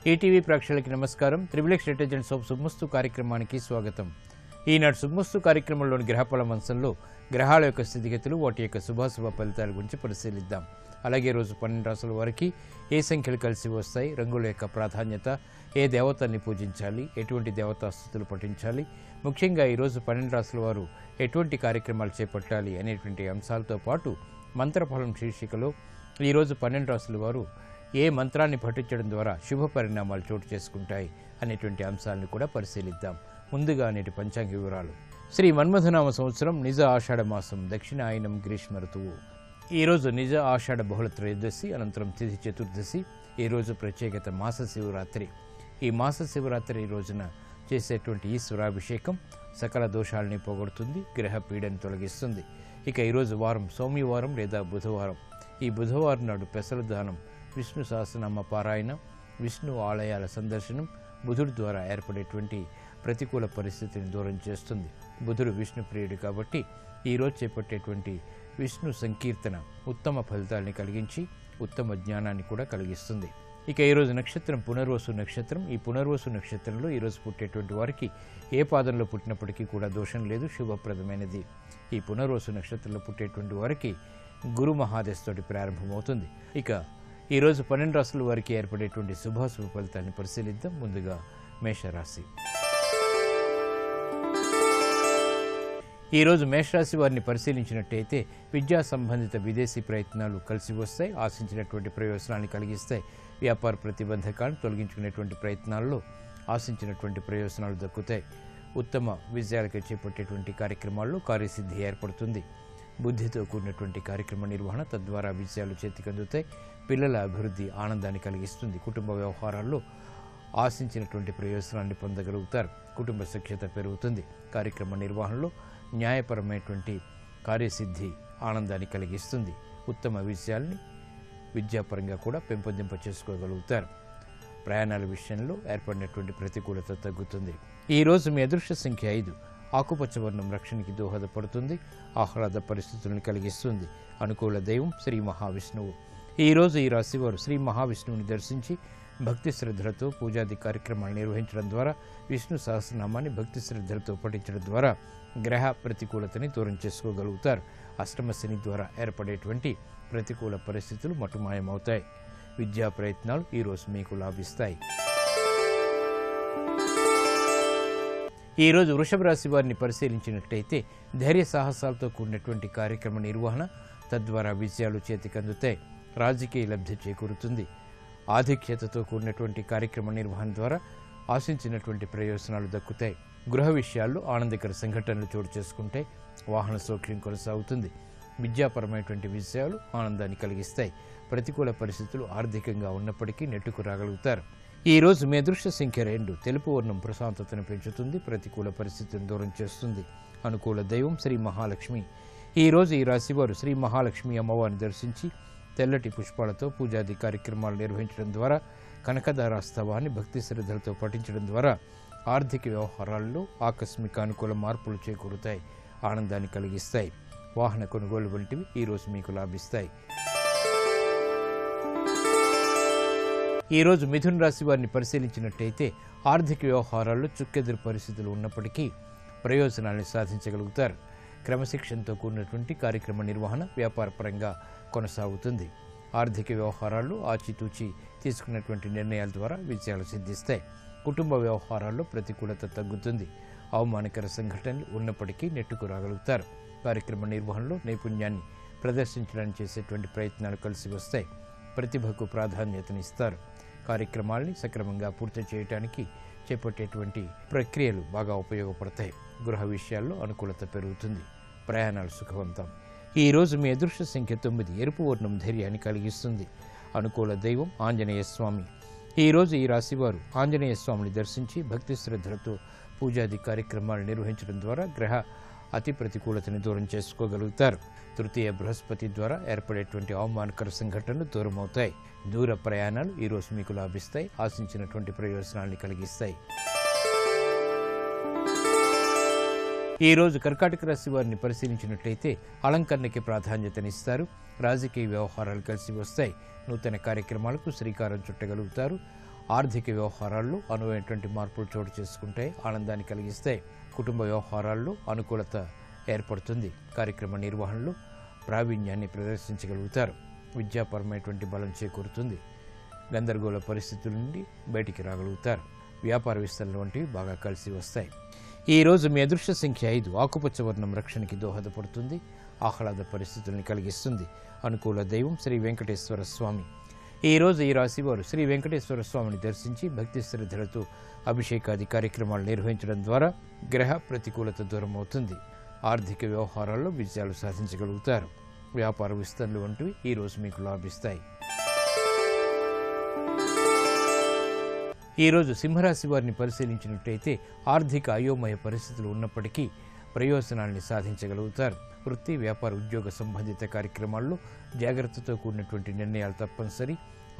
ETV ప్రేక్షకులకి నమస్కారం. Triple detergents of శుభమస్తు కార్యక్రమానికి స్వాగతం. ఈనాడు శుభమస్తు కార్యక్రమంలోని గ్రహఫల మంచంలో గ్రహాల యొక్క స్థితిగతులు, వాటి యొక్క శుభాశుభ ఫలితాల గురించి పరిశీలిద్దాం. అలాగే రోజు 12 రాసుల వారికి ఏ సంఖ్యలు కలిసి వస్తాయి, రంగుల యొక్క ప్రాధాన్యత, ఏ దేవతల్ని పూజించాలి, ఎటువంటి దేవతాస్థుతులు పఠించాలి, ముఖ్యంగా ఈరోజు 12 రాసుల వారు ఎటువంటి కార్యక్రమాలు చేపట్టాలి అనేటువంటి అంశాలతో పాటు మంత్రఫలం శీర్షికలో ఈరోజు 12 రాసుల వారు ఏ మంత్రాన్ని పఠించడం ద్వారా శుభ పరిణామాలు చోటు చేసుకుంటాయి అనేటువంటి అంశాలను కూడా పరిశీలిద్దాం. ముందుగా నేటి పంచాంగ వివరాలు. శ్రీ మన్మథనామ సంవత్సరం నిజ ఆషాఢ మాసం, దక్షిణాయనం, గ్రీష్మ ఋతువు. ఈరోజు నిజ ఆషాఢ బహుళ త్రయోదశి, అనంతరం తిథి చతుర్దశి. ఈరోజు ప్రత్యేకత మాస శివరాత్రి. ఈ మాస శివరాత్రి రోజున చేసేటువంటి ఈశ్వరాభిషేకం సకల దోషాలని పోగొడుతుంది, గ్రహ పీడను తొలగిస్తుంది. ఇక ఈరోజు వారం సోమవారం లేదా బుధవారం. ఈ బుధవారం నాడు పెసలు దానం, విష్ణు సహస్రనామ పారాయణం, విష్ణు ఆలయాల సందర్శనం బుధుడి ద్వారా ఏర్పడేటువంటి ప్రతికూల పరిస్థితిని దూరం చేస్తుంది. బుధుడు విష్ణు ప్రియుడు కాబట్టి ఈరోజు చేపట్టేటువంటి విష్ణు సంకీర్తన ఉత్తమ ఫలితాలని కలిగించి ఉత్తమ జ్ఞానాన్ని కూడా కలిగిస్తుంది. ఇక ఈరోజు నక్షత్రం పునర్వసు నక్షత్రం. ఈ పునర్వసు నక్షత్రంలో ఈరోజు పుట్టేటువంటి వారికి ఏ పాదంలో పుట్టినప్పటికీ కూడా దోషం లేదు, శుభప్రదమైనది. ఈ పునర్వసు నక్షత్రంలో పుట్టేటువంటి వారికి గురు మహాదశతోటి ప్రారంభమవుతుంది. ఇక ఈరోజు 12 రాసుల వారికి ఏర్పడేటువంటి శుభాశుభ ఫలితాన్ని పరిశీలిద్దాం. ముందుగా మేషరాశి. ఈరోజు మేషరాశి వారిని పరిశీలించినట్టయితే విద్యా సంబంధిత విదేశీ ప్రయత్నాలు కలిసి వస్తాయి, ఆశించినటువంటి ప్రయోజనాన్ని కలిగిస్తాయి. వ్యాపార ప్రతిబంధకాలను తొలగించుకునేటువంటి ప్రయత్నాల్లో ఆశించినటువంటి ప్రయోజనాలు దక్కుతాయి. ఉత్తమ విజయాలకు చేపట్టేటువంటి కార్యక్రమాల్లో కార్యసిద్ధి ఏర్పడుతుంది. బుద్ధితో కూడినటువంటి కార్యక్రమ నిర్వహణ, తద్వారా విజయాలు చేతికందుతాయి. పిల్లల అభివృద్ధి ఆనందాన్ని కలిగిస్తుంది. కుటుంబ వ్యవహారాల్లో ఆశించినటువంటి ప్రయోజనాన్ని పొందగలుగుతారు. కుటుంబ సఖ్యత పెరుగుతుంది. కార్యక్రమ నిర్వహణలో న్యాయపరమైనటువంటి కార్యసిద్ధి ఆనందాన్ని కలిగిస్తుంది. ఉత్తమ విజయాల్ని విద్యాపరంగా కూడా పెంపొందింప చేసుకోగలుగుతారు. ప్రయాణాల విషయంలో ఏర్పడినటువంటి ప్రతికూలత తగ్గుతుంది. ఈరోజు మీ అదృష్ట సంఖ్య 5. ఆకుపచ్చ వర్ణం రక్షణకి దోహదపడుతుంది, ఆహ్లాద పరిస్థితులను కలిగిస్తుంది. అనుకూల దైవం శ్రీ మహావిష్ణువు. ఈరోజు ఈ రాశివారు శ్రీ మహావిష్ణువుని దర్శించి భక్తి శ్రద్ధలతో పూజాది కార్యక్రమాలు నిర్వహించడం ద్వారా, విష్ణు సహస్రనామాన్ని భక్తి శ్రద్ధలతో పఠించడం ద్వారా గ్రహ ప్రతికూలతని దూరం చేసుకోగలుగుతారు. అష్టమ శని ద్వారా ఏర్పడేటువంటి ప్రతికూల పరిస్థితులు మటుమాయమవుతాయి. విద్యా ప్రయత్నాలు ఈరోజు మీకు లాభిస్తాయి. ఈరోజు వృషభ రాశి వారిని పరిశీలించినట్టయితే ధైర్య సాహసాలతో కూడినటువంటి కార్యక్రమ నిర్వహణ, తద్వారా విజయాలు చేతికందుతాయి. రాజకీయ లబ్ధి చేకూరుతుంది. ఆధిక్యతతో కూడినటువంటి కార్యక్రమ నిర్వహణ ద్వారా ఆశించినటువంటి ప్రయోజనాలు దక్కుతాయి. గృహ విషయాల్లో ఆనందకర సంఘటనలు చోటు చేసుకుంటే వాహన సౌఖ్యం కొనసాగుతుంది. విద్యాపరమైనటువంటి విషయాలు ఆనందాన్ని కలిగిస్తాయి. ప్రతికూల పరిస్థితులు ఆర్థికంగా ఉన్నప్పటికీ నెట్టుకు రాగలుగుతారు. ఈరోజు మీ అదృష్ట సంఖ్య 2. తెలుపు వర్ణం ప్రశాంతతను పెంచుతుంది, ప్రతికూల పరిస్థితిని దూరం చేస్తుంది. అనుకూల దైవం శ్రీ మహాలక్ష్మి. ఈరోజు ఈ రాశివారు శ్రీ మహాలక్ష్మి అమ్మవారిని దర్శించి తెల్లటి పుష్పాలతో పూజాది కార్యక్రమాలు నిర్వహించడం ద్వారా, కనకదారాస్తవాన్ని భక్తి శ్రద్ధలతో పఠించడం ద్వారా ఆర్థిక వ్యవహారాల్లో ఆకస్మిక అనుకూల మార్పులు చేకూరుతాయి, ఆనందాన్ని కలిగిస్తాయి. వాహన కొనుగోలు వంటివి ఈరోజు మీకు లాభిస్తాయి. ఈరోజు మిథున రాశి వారిని పరిశీలించినట్టయితే ఆర్థిక వ్యవహారాల్లో చుక్కెదురు పరిస్థితులు ఉన్నప్పటికీ ప్రయోజనాన్ని సాధించగలుగుతారు. క్రమశిక్షణతో కూడినటువంటి కార్యక్రమ నిర్వహణ వ్యాపారపరంగా కొనసాగుతుంది. ఆర్థిక వ్యవహారాల్లో ఆచితూచి తీసుకున్నటువంటి నిర్ణయాల ద్వారా విజయాలు సిద్ధిస్తాయి. కుటుంబ వ్యవహారాల్లో ప్రతికూలత తగ్గుతుంది. అవమానకర సంఘటనలు ఉన్నప్పటికీ నెట్టుకు రాగలుగుతారు. కార్యక్రమ నిర్వహణలో నైపుణ్యాన్ని ప్రదర్శించడానికి చేసేటువంటి ప్రయత్నాలు కలిసి వస్తాయి. ప్రతిభకు ప్రాధాన్యతనిస్తారు. కార్యక్రమాల్ని సక్రమంగా పూర్తి చేయడానికి చేపట్టేటువంటి ప్రక్రియలు బాగా ఉపయోగపడతాయి. గృహ విషయాల్లో అనుకూలత పెరుగుతుంది. ప్రయాణాలు సుఖవంతం. ఈరోజు మీ అదృష్ట సంఖ్య 9. ఎరుపు వర్ణం ధైర్యాన్ని కలిగిస్తుంది. అనుకూల దైవం ఆంజనేయ స్వామి. ఈరోజు ఈ రాశివారు ఆంజనేయ స్వామిని దర్శించి భక్తి శ్రద్ధలతో పూజాది కార్యక్రమాలు నిర్వహించడం ద్వారా గ్రహ అతి ప్రతికూలతని దూరం చేసుకోగలుగుతారు. తృతీయ బృహస్పతి ద్వారా ఏర్పడేటువంటి అవమానకర సంఘటనలు దూరమవుతాయి. దూర ప్రయాణాలు ఈరోజు మీకు లాభిస్తాయి, ఆశించినటువంటి ప్రయోజనాన్ని కలిగిస్తాయి. ఈరోజు కర్కాటక రాశి వారిని పరిశీలించినట్లయితే అలంకరణకి ప్రాధాన్యతనిస్తారు. రాజకీయ వ్యవహారాలు కలిసి వస్తాయి. నూతన కార్యక్రమాలకు శ్రీకారం చుట్టగలుగుతారు. ఆర్థిక వ్యవహారాల్లో అనువైనటువంటి మార్పులు చోటు చేసుకుంటాయి, ఆనందాన్ని కలిగిస్తాయి. కుటుంబ వ్యవహారాల్లో అనుకూలత ఏర్పడుతుంది. కార్యక్రమ నిర్వహణలో ప్రావీణ్యాన్ని ప్రదర్శించగలుగుతారు. విద్యాపరమైనటువంటి బలం చేకూరుతుంది. గందరగోళ పరిస్థితుల నుండి బయటికి రాగలుగుతారు. వ్యాపార విస్తరణ వంటివి బాగా కలిసి వస్తాయి. ఈరోజు మీ అదృష్ట సంఖ్య 5. ఆకుపచ్చ వర్ణం రక్షణకి దోహదపడుతుంది, ఆహ్లాద పరిస్థితుల్ని కలిగిస్తుంది. అనుకూల దైవం శ్రీ వెంకటేశ్వర స్వామి. ఈరోజు ఈ రాశి వారు శ్రీ వెంకటేశ్వర స్వామిని దర్శించి భక్తి శ్రద్ధలతో అభిషేకాది కార్యక్రమాలు నిర్వహించడం ద్వారా గ్రహ ప్రతికూలత దూరం అవుతుంది. ఆర్థిక వ్యవహారాల్లో విజయాలు సాధించగలుగుతారు. వ్యాపార విస్తరణలు వంటివి ఈరోజు మీకు లాభిస్తాయి. ఈరోజు సింహరాశి వారిని పరిశీలించినట్టయితే ఆర్థిక అయోమయ పరిస్థితులు ఉన్నప్పటికీ ప్రయోజనాల్ని సాధించగలుగుతారు. వృత్తి, వ్యాపార, ఉద్యోగ సంబంధిత కార్యక్రమాల్లో జాగ్రత్తతో కూడినటువంటి నిర్ణయాలు తప్పనిసరి.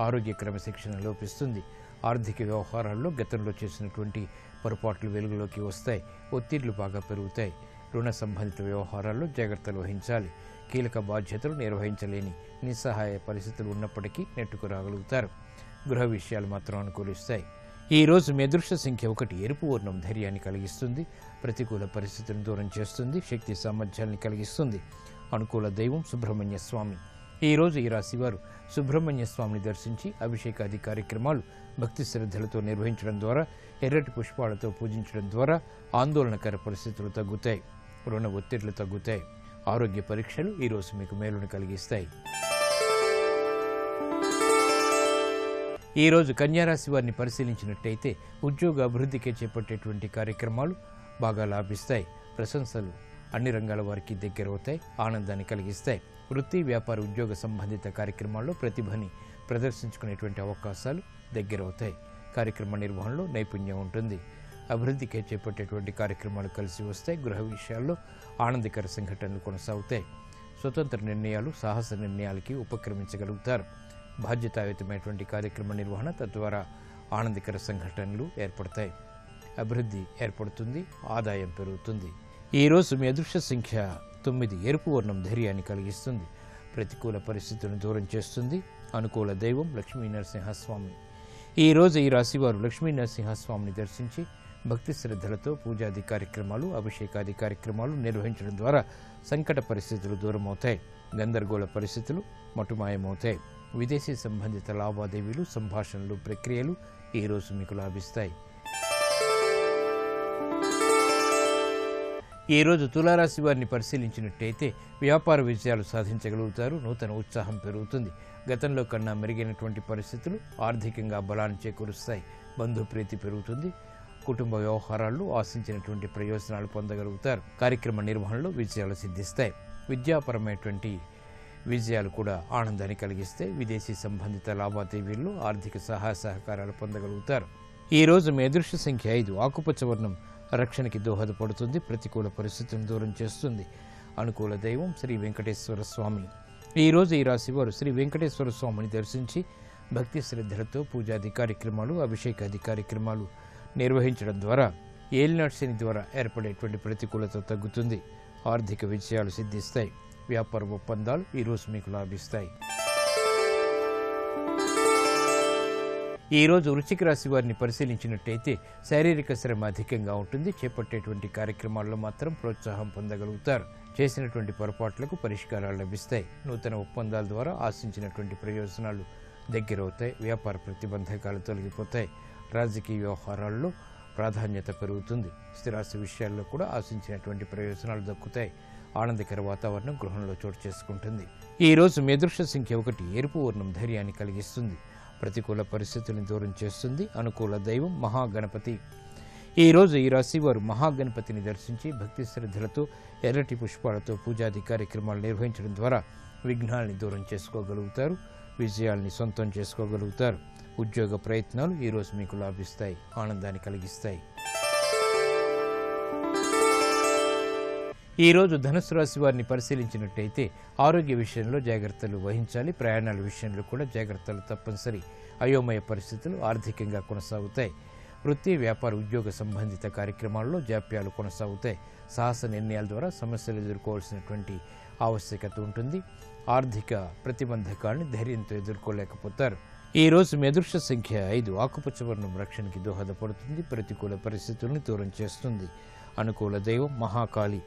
ఆరోగ్య క్రమశిక్షణ లోపిస్తుంది. ఆర్థిక వ్యవహారాల్లో గతంలో చేసినటువంటి పొరపాట్లు వెలుగులోకి వస్తాయి. ఒత్తిళ్లు బాగా పెరుగుతాయి. రుణ సంబంధిత వ్యవహారాల్లో జాగ్రత్తలు వహించాలి. కీలక బాధ్యతలు నిర్వహించలేని నిస్సహాయ పరిస్థితులు ఉన్నప్పటికీ నెట్టుకు రాగలుగుతారు. గృహ విషయాలు మాత్రం అనుకూలిస్తాయి. ఈరోజు మీ అదృష్ట సంఖ్య 1. ఎరుపు వర్ణం ధైర్యాన్ని కలిగిస్తుంది, ప్రతికూల పరిస్థితులను దూరం చేస్తుంది, శక్తి సామర్థ్యాన్ని కలిగిస్తుంది. అనుకూల దైవం సుబ్రహ్మణ్య స్వామి. ఈరోజు ఈ రాశివారు సుబ్రహ్మణ్య స్వామిని దర్శించి అభిషేకాది కార్యక్రమాలు భక్తి శ్రద్ధలతో నిర్వహించడం ద్వారా, ఎర్రటి పుష్పాలతో పూజించడం ద్వారా ఆందోళనకర పరిస్థితులు తగ్గుతాయి. రుణ ఒత్తిళ్లు తగ్గుతాయి. ఆరోగ్య పరీక్షలు ఈరోజు మీకు మేలును కలిగిస్తాయి. ఈరోజు కన్యారాశి వారిని పరిశీలించినట్టయితే ఉద్యోగ అభివృద్ధికి చేపట్టేటువంటి కార్యక్రమాలు బాగా లాభిస్తాయి. ప్రశంసలు అన్ని రంగాల వారికి దగ్గరవుతాయి, ఆనందాన్ని కలిగిస్తాయి. వృత్తి, వ్యాపార, ఉద్యోగ సంబంధిత కార్యక్రమాల్లో ప్రతిభని ప్రదర్శించుకునేటువంటి అవకాశాలు దగ్గరవుతాయి. కార్యక్రమ నిర్వహణలో నైపుణ్యం ఉంటుంది. అభివృద్ధికి చేపట్టేటువంటి కార్యక్రమాలు కలిసి వస్తాయి. గృహ విషయాల్లో ఆనందకర సంఘటనలు కొనసాగుతాయి. స్వతంత్ర నిర్ణయాలు, సాహస నిర్ణయాలకి ఉపక్రమించగలుగుతారు. బాధ్యతాయుతమైనటువంటి కార్యక్రమ నిర్వహణ తద్వారా ఆనందకర సంఘటనలు ఏర్పడతాయి. అభివృద్ధి ఏర్పడుతుంది, ఆదాయం పెరుగుతుంది. ఈరోజు మీ అదృష్ట సంఖ్య 9. ఎరుపు వర్ణం ధైర్యాన్ని కలిగిస్తుంది, ప్రతికూల పరిస్థితులను దూరం చేస్తుంది. అనుకూల దైవం లక్ష్మీ నరసింహస్వామి. ఈరోజు ఈ రాశివారు లక్ష్మీ నరసింహస్వామిని దర్శించి భక్తి శ్రద్ధలతో పూజాది కార్యక్రమాలు, అభిషేకాది కార్యక్రమాలు నిర్వహించడం ద్వారా సంకట పరిస్థితులు దూరమవుతాయి. గందరగోళ పరిస్థితులు మటుమాయమవుతాయి. విదేశీ సంబంధిత లావాదేవీలు, సంభాషణలు, ప్రక్రియలు ఈరోజు మీకు లాభిస్తాయి. ఈరోజు తులారాశి వారిని పరిశీలించినట్టయితే వ్యాపార విజయాలు సాధించగలుగుతారు. నూతన ఉత్సాహం పెరుగుతుంది. గతంలో కన్నా మెరుగైనటువంటి పరిస్థితులు ఆర్థికంగా బలాన్ని చేకూరుస్తాయి. బంధుప్రీతి పెరుగుతుంది. కుటుంబ వ్యవహారాల్లో ఆశించినటువంటి ప్రయోజనాలు పొందగలుగుతారు. కార్యక్రమ నిర్వహణలో విజయాలు సిద్ధిస్తాయి. విద్యాపరమైనటువంటి విజయాలు కూడా ఆనందాన్ని కలిగిస్తే విదేశీ సంబంధిత లావాదేవీల్లో ఆర్థిక సహాయ సహకారాలు పొందగలుగుతారు. ఈరోజు మీ అదృష్ట సంఖ్య 5. ఆకుపచ్చ వర్ణం రక్షణకి దోహదపడుతుంది, ప్రతికూల పరిస్థితులను దూరం చేస్తుంది. అనుకూల దైవం శ్రీ వెంకటేశ్వర స్వామి. ఈరోజు ఈ రాశి వారు శ్రీ వెంకటేశ్వర స్వామిని దర్శించి భక్తి శ్రద్ధలతో పూజాది కార్యక్రమాలు, అభిషేకాది కార్యక్రమాలు నిర్వహించడం ద్వారా ఏలినాటి శని ద్వారా ఏర్పడేటువంటి ప్రతికూలత తగ్గుతుంది. ఆర్థిక విజయాలు సిద్ధిస్తాయి. వ్యాపార ఒప్పందాలు ఈరోజు మీకు లాభిస్తాయి. ఈరోజు వృశ్చిక రాశి వారిని పరిశీలించినట్టయితే శారీరక శ్రమ అధికంగా ఉంటుంది. చేపట్టేటువంటి కార్యక్రమాల్లో మాత్రం ప్రోత్సాహం పొందగలుగుతారు. చేసినటువంటి పొరపాట్లకు పరిష్కారాలు లభిస్తాయి. నూతన ఒప్పందాల ద్వారా ఆశించినటువంటి ప్రయోజనాలు దగ్గరవుతాయి. వ్యాపార ప్రతిబంధకాలు తొలగిపోతాయి. రాజకీయ వ్యవహారాల్లో ప్రాధాన్యత పెరుగుతుంది. స్థిరాస్తి విషయాల్లో కూడా ఆశించినటువంటి ప్రయోజనాలు దక్కుతాయి. ఆనందకర వాతావరణం గృహంలో చోటు చేసుకుంటుంది. ఈరోజు మీ అదృష్ట సంఖ్య 1. ఎరుపు వర్ణం ధైర్యాన్ని కలిగిస్తుంది, ప్రతికూల పరిస్థితులను దూరం చేస్తుంది. అనుకూల దైవం మహాగణపతి. ఈరోజు ఈ రాశి వారు మహాగణపతిని దర్శించి భక్తి శ్రద్ధలతో ఎర్రటి పుష్పాలతో పూజాది కార్యక్రమాలు నిర్వహించడం ద్వారా విఘ్నాల్ని దూరం చేసుకోగలుగుతారు. విజయాల్ని సొంతం చేసుకోగలుగుతారు. ఉద్యోగ ప్రయత్నాలు ఈరోజు మీకు లాభిస్తాయి, ఆనందాన్ని కలిగిస్తాయి. ఈరోజు ధనుసు రాశి వారిని పరిశీలించినట్టయితే ఆరోగ్య విషయంలో జాగ్రత్తలు వహించాలి. ప్రయాణాల విషయంలో కూడా జాగ్రత్తలు తప్పనిసరి. అయోమయ పరిస్థితులు ఆర్థికంగా కొనసాగుతాయి. వృత్తి, వ్యాపార, ఉద్యోగ సంబంధిత కార్యక్రమాల్లో జాప్యాలు కొనసాగుతాయి. సాహస నిర్ణయాల ద్వారా సమస్యలు ఎదుర్కోవాల్సినటువంటి ఆవశ్యకత ఉంటుంది. ఆర్థిక ప్రతిబంధకాలను ధైర్యంతో ఎదుర్కోలేకపోతారు. ఈరోజు మీ అదృష్ట సంఖ్య 5. ఆకుపచ్చ వర్ణం రక్షణకి దోహదపడుతుంది. ప్రతికూల పరిస్థితులను దూరం చేస్తుంది. అనుకూల దైవం మహాకాళి.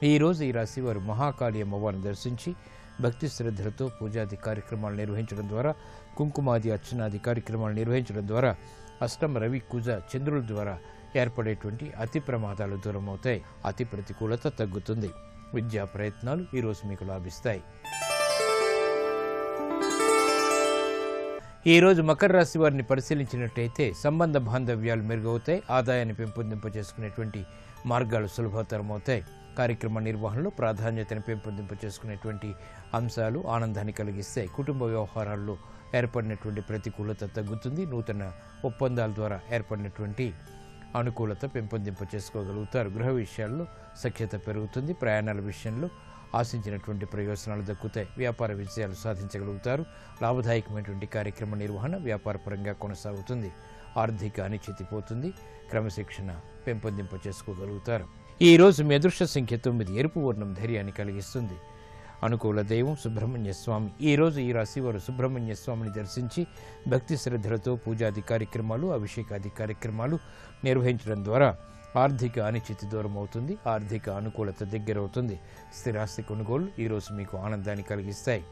ఈరోజు ఈ రాశి వారు మహాకాళి అమ్మవారిని దర్శించి భక్తి శ్రద్ధలతో పూజాది కార్యక్రమాలు నిర్వహించడం ద్వారా, కుంకుమాది అర్చనాది కార్యక్రమాలు నిర్వహించడం ద్వారా అష్టమ రవి కుజ చంద్రుల ద్వారా ఏర్పడేటువంటి అతి ప్రమాదాలు దూరం అవుతాయి. అతి ప్రతికూలత తగ్గుతుంది. విద్యా ప్రయత్నాలు ఈరోజు మీకు లాభిస్తాయి. ఈరోజు మకర రాశి వారిని పరిశీలించినట్టయితే సంబంధ బాంధవ్యాలు మెరుగవుతాయి. ఆదాయాన్ని పెంపొందింప చేసుకునేటువంటి మార్గాలు సులభతరమవుతాయి. కార్యక్రమ నిర్వహణలో ప్రాధాన్యతను పెంపొందింప చేసుకునేటువంటి అంశాలు ఆనందాన్ని కలిగిస్తాయి. కుటుంబ వ్యవహారాల్లో ఏర్పడినటువంటి ప్రతికూలత తగ్గుతుంది. నూతన ఒప్పందాల ద్వారా ఏర్పడినటువంటి అనుకూలత పెంపొందింప చేసుకోగలుగుతారు. గృహ విషయాల్లో సఖ్యత పెరుగుతుంది. ప్రయాణాల విషయంలో ఆశించినటువంటి ప్రయోజనాలు దక్కుతాయి. వ్యాపార విజయాలు సాధించగలుగుతారు. లాభదాయకమైనటువంటి కార్యక్రమ నిర్వహణ వ్యాపారపరంగా కొనసాగుతుంది. ఆర్థిక అనిశ్చితి పోతుంది. క్రమశిక్షణ పెంపొందింప చేసుకోగలుగుతారు. ఈరోజు మీ అదృష్ట సంఖ్య 9. ఎరుపు వర్ణం ధైర్యాన్ని కలిగిస్తుంది. అనుకూల దైవం సుబ్రహ్మణ్య స్వామి. ఈరోజు ఈ రాశి వారు సుబ్రహ్మణ్య స్వామిని దర్శించి భక్తి శ్రద్ధలతో పూజాది కార్యక్రమాలు, అభిషేకాది కార్యక్రమాలు నిర్వహించడం ద్వారా ఆర్థిక అనిశ్చితి దూరం అవుతుంది. ఆర్థిక అనుకూలత దగ్గరవుతుంది. స్థిరాస్తి కొనుగోలు ఈరోజు మీకు ఆనందాన్ని కలిగిస్తాయి.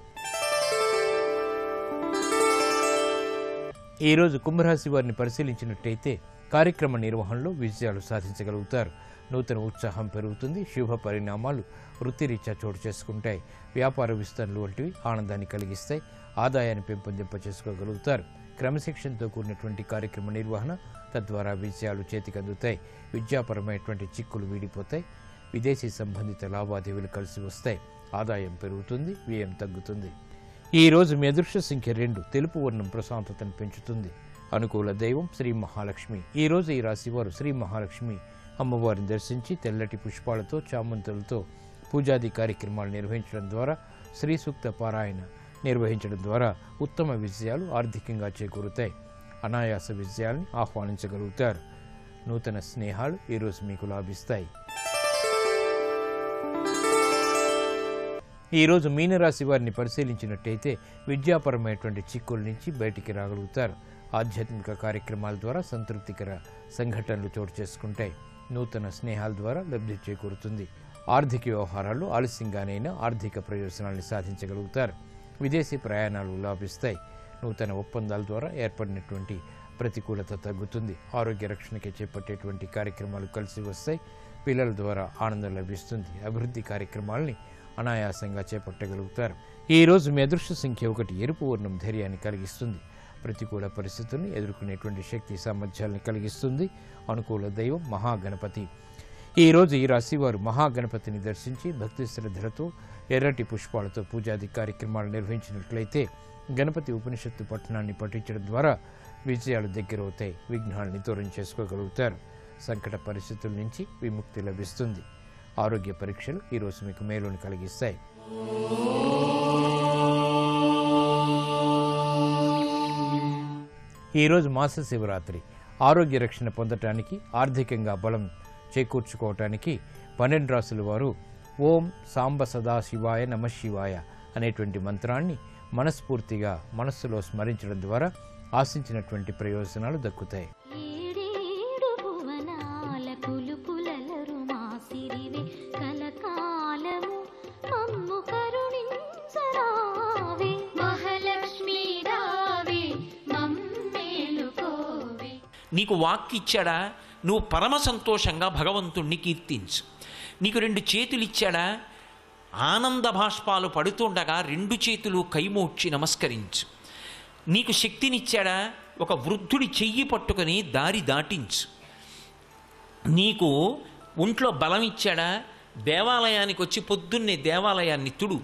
ఈరోజు కుంభరాశి వారిని పరిశీలించినట్టయితే కార్యక్రమ నిర్వహణలో విజయాలు సాధించగలుగుతారు. నూతన ఉత్సాహం పెరుగుతుంది. శుభ పరిణామాలు వృత్తిరీత్యా చోటు చేసుకుంటాయి. వ్యాపార విస్తరణలు వంటివి ఆనందాన్ని కలిగిస్తాయి. ఆదాయాన్ని పెంపొందింప చేసుకోగలుగుతారు. క్రమశిక్షణతో కూడినటువంటి కార్యక్రమ నిర్వహణ తద్వారా విజయాలు చేతికి అందుతాయి. విద్యాపరమైనటువంటి చిక్కులు వీడిపోతాయి. విదేశీ సంబంధిత లావాదేవీలు కలిసి వస్తాయి. ఆదాయం పెరుగుతుంది. వ్యయం తగ్గుతుంది. ఈరోజు మీ అదృష్ట సంఖ్య 2. తెలుపు వర్ణం ప్రశాంతతను పెంచుతుంది. అనుకూల దైవం శ్రీ మహాలక్ష్మి. ఈరోజు ఈ రాశి వారు శ్రీ మహాలక్ష్మి అమ్మవారిని దర్శించి తెల్లటి పుష్పాలతో, చామంతులతో పూజాది కార్యక్రమాలు నిర్వహించడం ద్వారా, శ్రీ సూక్త పారాయణ నిర్వహించడం ద్వారా ఉత్తమ విజయాలు ఆర్థికంగా చేకూరుతాయి. అనాయాస విజయాల్ని ఆహ్వానించగలుగుతారు. నూతన స్నేహాలు ఈరోజు మీకు లాభిస్తాయి. ఈరోజు మీనరాశి వారిని పరిశీలించినట్టయితే విద్యాపరమైనటువంటి చిక్కుల నుంచి బయటికి రాగలుగుతారు. ఆధ్యాత్మిక కార్యక్రమాల ద్వారా సంతృప్తికర సంఘటనలు చోటు చేసుకుంటాయి. నూతన స్నేహాల ద్వారా లబ్ధి చేకూరుతుంది. ఆర్థిక వ్యవహారాల్లో ఆలస్యంగానైనా ఆర్థిక ప్రయోజనాలను సాధించగలుగుతారు. విదేశీ ప్రయాణాలు లాభిస్తాయి. నూతన ఒప్పందాల ద్వారా ఏర్పడినటువంటి ప్రతికూలత తగ్గుతుంది. ఆరోగ్య రక్షణకి చేపట్టేటువంటి కార్యక్రమాలు కలిసి వస్తాయి. పిల్లల ద్వారా ఆనందం లభిస్తుంది. అభివృద్ధి కార్యక్రమాలని అనాయాసంగా చేపట్టగలుగుతారు. ఈరోజు మీ అదృష్ట సంఖ్య 1. ఎరుపు వర్ణం ధైర్యాన్ని కలిగిస్తుంది. ప్రతికూల పరిస్థితుల్ని ఎదుర్కొనేటువంటి శక్తి సామర్థ్యాలను కలిగిస్తుంది. అనుకూల దైవం మహాగణపతి. ఈరోజు ఈ రాశి వారు మహాగణపతిని దర్శించి భక్తి శ్రద్ధలతో ఎర్రటి పుష్పాలతో పూజాది కార్యక్రమాలు నిర్వహించినట్లయితే గణపతి ఉపనిషత్తు పఠనాన్ని పఠించడం ద్వారా విజయాలు దగ్గరవుతాయి. విఘ్నాలని దూరం చేసుకోగలుగుతారు. సంకట పరిస్థితుల నుంచి విముక్తి లభిస్తుంది. ఆరోగ్య పరీక్షలు ఈరోజు మీకు మేలుని కలిగిస్తాయి. ఈరోజు మాస శివరాత్రి. ఆరోగ్య రక్షణ పొందటానికి, ఆర్థికంగా బలం చేకూర్చుకోవటానికి 12 రాసుల వారు ఓం సాంబ సదాశివాయ నమ శివాయ అనేటువంటి మంత్రాన్ని మనస్ఫూర్తిగా మనస్సులో స్మరించడం ద్వారా ఆశించినటువంటి ప్రయోజనాలు దక్కుతాయి. నీకు వాక్కు ఇచ్చాడా, నువ్వు పరమ సంతోషంగా భగవంతుణ్ణి కీర్తించు. నీకు 2 చేతులు ఇచ్చాడా, ఆనంద భాష్పాలు పడుతుండగా 2 చేతులు కైమోడ్చి నమస్కరించు. నీకు శక్తినిచ్చాడా, ఒక వృద్ధుడి చెయ్యి పట్టుకొని దారి దాటించు. నీకు ఒంట్లో బలం ఇచ్చాడా, దేవాలయానికి వచ్చి పొద్దున్నే దేవాలయాన్ని తుడు.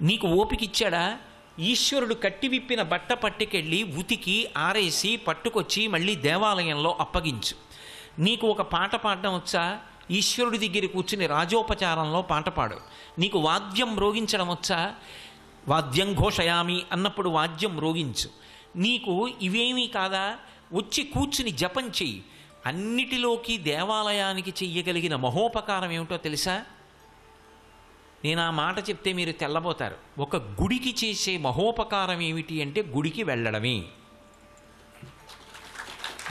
నీకు ఓపికిచ్చాడా, ఈశ్వరుడు కట్టి విప్పిన బట్ట పట్టుకెళ్ళి ఉతికి ఆరేసి పట్టుకొచ్చి మళ్ళీ దేవాలయంలో అప్పగించు. నీకు ఒక పాట పాడడం వచ్చా, ఈశ్వరుడి దగ్గర కూర్చుని రాజోపచారంలో పాట పాడు. నీకు వాద్యం మ్రోగించడం వచ్చా, వాద్యం ఘోషయామి అన్నప్పుడు వాద్యం మ్రోగించు. నీకు ఇవేమీ కాదా, వచ్చి కూర్చుని జపం చెయ్యి. అన్నిటిలోకి దేవాలయానికి చెయ్యగలిగిన మహోపకారం ఏమిటో తెలుసా? నేను ఆ మాట చెప్తే మీరు తెల్లబోతారు. ఒక గుడికి చేసే మహోపకారం ఏమిటి అంటే గుడికి వెళ్ళడమే.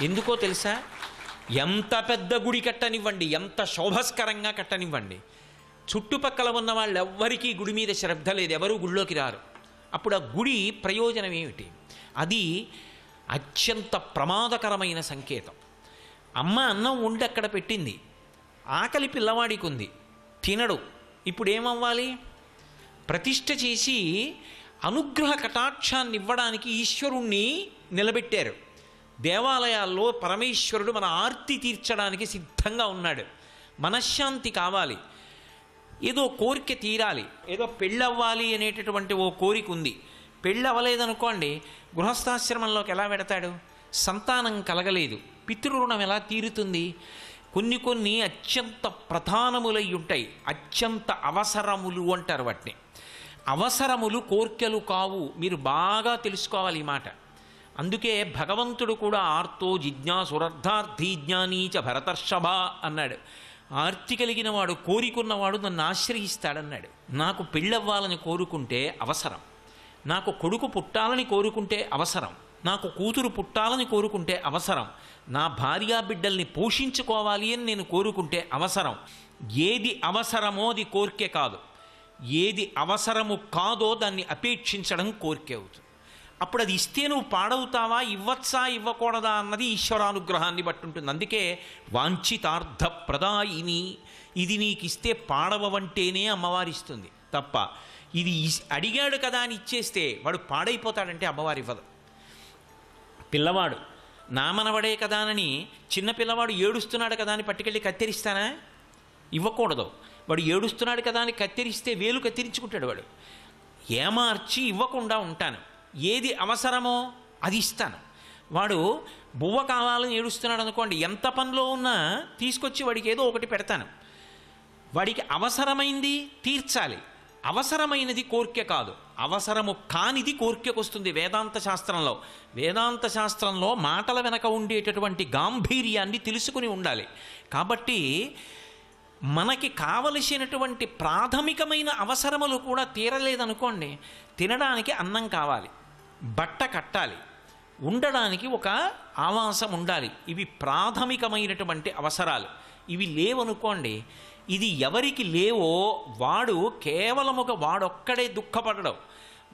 ఎందుకో తెలుసా? ఎంత పెద్ద గుడి కట్టనివ్వండి, ఎంత శోభస్కరంగా కట్టనివ్వండి, చుట్టుపక్కల ఉన్న వాళ్ళెవ్వరికీ గుడి మీద శ్రద్ధ లేదు, ఎవరూ గుడిలోకి రారు. అప్పుడు ఆ గుడి ప్రయోజనం ఏమిటి? అది అత్యంత ప్రమాదకరమైన సంకేతం. అమ్మ అన్నం వండి అక్కడ పెట్టింది, ఆకలి పిల్లవాడికి ఉంది, తినడు. ఇప్పుడు ఏమవ్వాలి? ప్రతిష్ఠ చేసి అనుగ్రహ కటాక్షాన్ని ఇవ్వడానికి ఈశ్వరుణ్ణి నిలబెట్టారు. దేవాలయాల్లో పరమేశ్వరుడు మన ఆర్తి తీర్చడానికి సిద్ధంగా ఉన్నాడు. మనశ్శాంతి కావాలి, ఏదో కోరిక తీరాలి, ఏదో పెళ్ళవ్వాలి అనేటటువంటి ఓ కోరిక ఉంది. పెళ్ళి అవ్వలేదనుకోండి, గృహస్థాశ్రమంలోకి ఎలా పెడతాడు? సంతానం కలగలేదు, పితృరుణం ఎలా తీరుతుంది? కొన్ని అత్యంత ప్రధానములై ఉంటాయి, అత్యంత అవసరములు అంటారు వాటిని. అవసరములు కోర్కెలు కావు, మీరు బాగా తెలుసుకోవాలి ఈ మాట. అందుకే భగవంతుడు కూడా ఆర్తో జిజ్ఞాసురర్థార్థీ జ్ఞానీచ భరతర్షభ అన్నాడు. ఆర్తి కలిగిన వాడు, కోరికున్నవాడు నన్ను ఆశ్రయిస్తాడన్నాడు. నాకు పెళ్ళవ్వాలని కోరుకుంటే అవసరం, నాకు కొడుకు పుట్టాలని కోరుకుంటే అవసరం, నాకు కూతురు పుట్టాలని కోరుకుంటే అవసరం, నా భార్యా బిడ్డల్ని పోషించుకోవాలి అని నేను కోరుకుంటే అవసరం. ఏది అవసరమో అది కోరికే కాదు, ఏది అవసరము కాదో దాన్ని అపేక్షించడం కోరికే అవుతుంది. అప్పుడు అది ఇస్తే నువ్వు పాడవుతావా, ఇవ్వచ్చా ఇవ్వకూడదా అన్నది ఈశ్వరానుగ్రహాన్ని బట్టి ఉంటుంది. అందుకే వాంఛితార్థ ప్రదాయిని, ఇది నీకు ఇస్తే పాడవంటేనే అమ్మవారి ఇస్తుంది తప్ప, ఇది అడిగాడు కదా అని ఇచ్చేస్తే వాడు పాడైపోతాడంటే అమ్మవారి ఇవ్వదు. పిల్లవాడు నా మనవడే కదా అని, చిన్న పిల్లవాడు ఏడుస్తున్నాడు కదా అని పట్టుకెళ్ళి కత్తిరిస్తానా? ఇవ్వకూడదు. వాడు ఏడుస్తున్నాడు కదా అని కత్తిరిస్తే వేలు కత్తిరించుకుంటాడు వాడు. ఏమార్చి ఇవ్వకుండా ఉంటాను, ఏది అవసరమో అది ఇస్తాను. వాడు బువ్వ కావాలని ఏడుస్తున్నాడు అనుకోండి, ఎంత పనిలో ఉన్నా తీసుకొచ్చి వాడికి ఏదో ఒకటి పెడతాను. వాడికి అవసరమైంది తీర్చాలి, అవసరమైనది కోర్కె కాదు, అవసరము కానిది కోర్కెకు వస్తుంది. వేదాంత శాస్త్రంలో మాటల వెనక ఉండేటటువంటి గాంభీర్యాన్ని తెలుసుకుని ఉండాలి. కాబట్టి మనకి కావలసినటువంటి ప్రాథమికమైన అవసరములు కూడా తీరలేదనుకోండి, తినడానికి అన్నం కావాలి, బట్ట కట్టాలి, ఉండడానికి ఒక ఆవాసం ఉండాలి. ఇవి ప్రాథమికమైనటువంటి అవసరాలు. ఇవి లేవనుకోండి, ఇది ఎవరికి లేవో వాడు కేవలముగా వాడొక్కడే దుఃఖపడడం,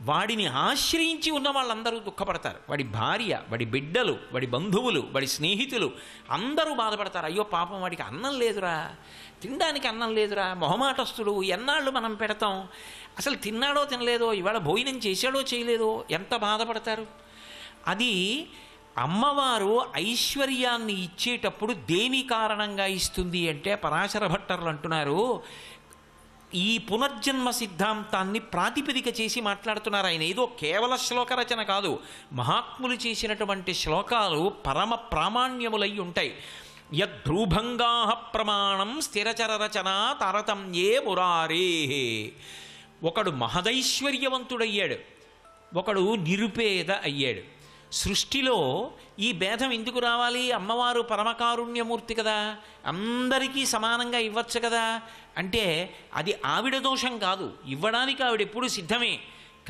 వాడిని ఆశ్రయించి ఉన్న వాళ్ళందరూ దుఃఖపడతారు. వాడి భార్య, వాడి బిడ్డలు, వాడి బంధువులు, వాడి స్నేహితులు అందరూ బాధపడతారు. అయ్యో పాపం వాడికి అన్నం లేదురా, తినడానికి అన్నం లేదురా, మొహమాటస్తుడు, ఎన్నాళ్ళు మనం పెడతాం, అసలు తిన్నాడో తినలేదో, ఇవాళ భోజనం చేశాడో చేయలేదో, ఎంత బాధపడతారు. అది అమ్మవారు ఐశ్వర్యాన్ని ఇచ్చేటప్పుడు దేని కారణంగా ఇస్తుంది అంటే, పరాశర భట్టర్లు అంటున్నారు, ఈ పునర్జన్మ సిద్ధాంతాన్ని ప్రాతిపదిక చేసి మాట్లాడుతున్నారు ఆయన. ఏదో కేవల శ్లోక రచన కాదు, మహాత్ములు చేసినటువంటి శ్లోకాలు పరమ ప్రామాణ్యములై ఉంటాయి. యద్రూభంగా ప్రమాణం స్థిరచర రచన తారతమ్యే మురారే. ఒకడు మహదైశ్వర్యవంతుడయ్యాడు, ఒకడు నిరుపేద అయ్యాడు. సృష్టిలో ఈ భేదం ఎందుకు రావాలి? అమ్మవారు పరమకారుణ్యమూర్తి కదా, అందరికీ సమానంగా ఇవ్వచ్చు కదా అంటే అది ఆవిడ దోషం కాదు. ఇవ్వడానికి ఆవిడెప్పుడూ సిద్ధమే,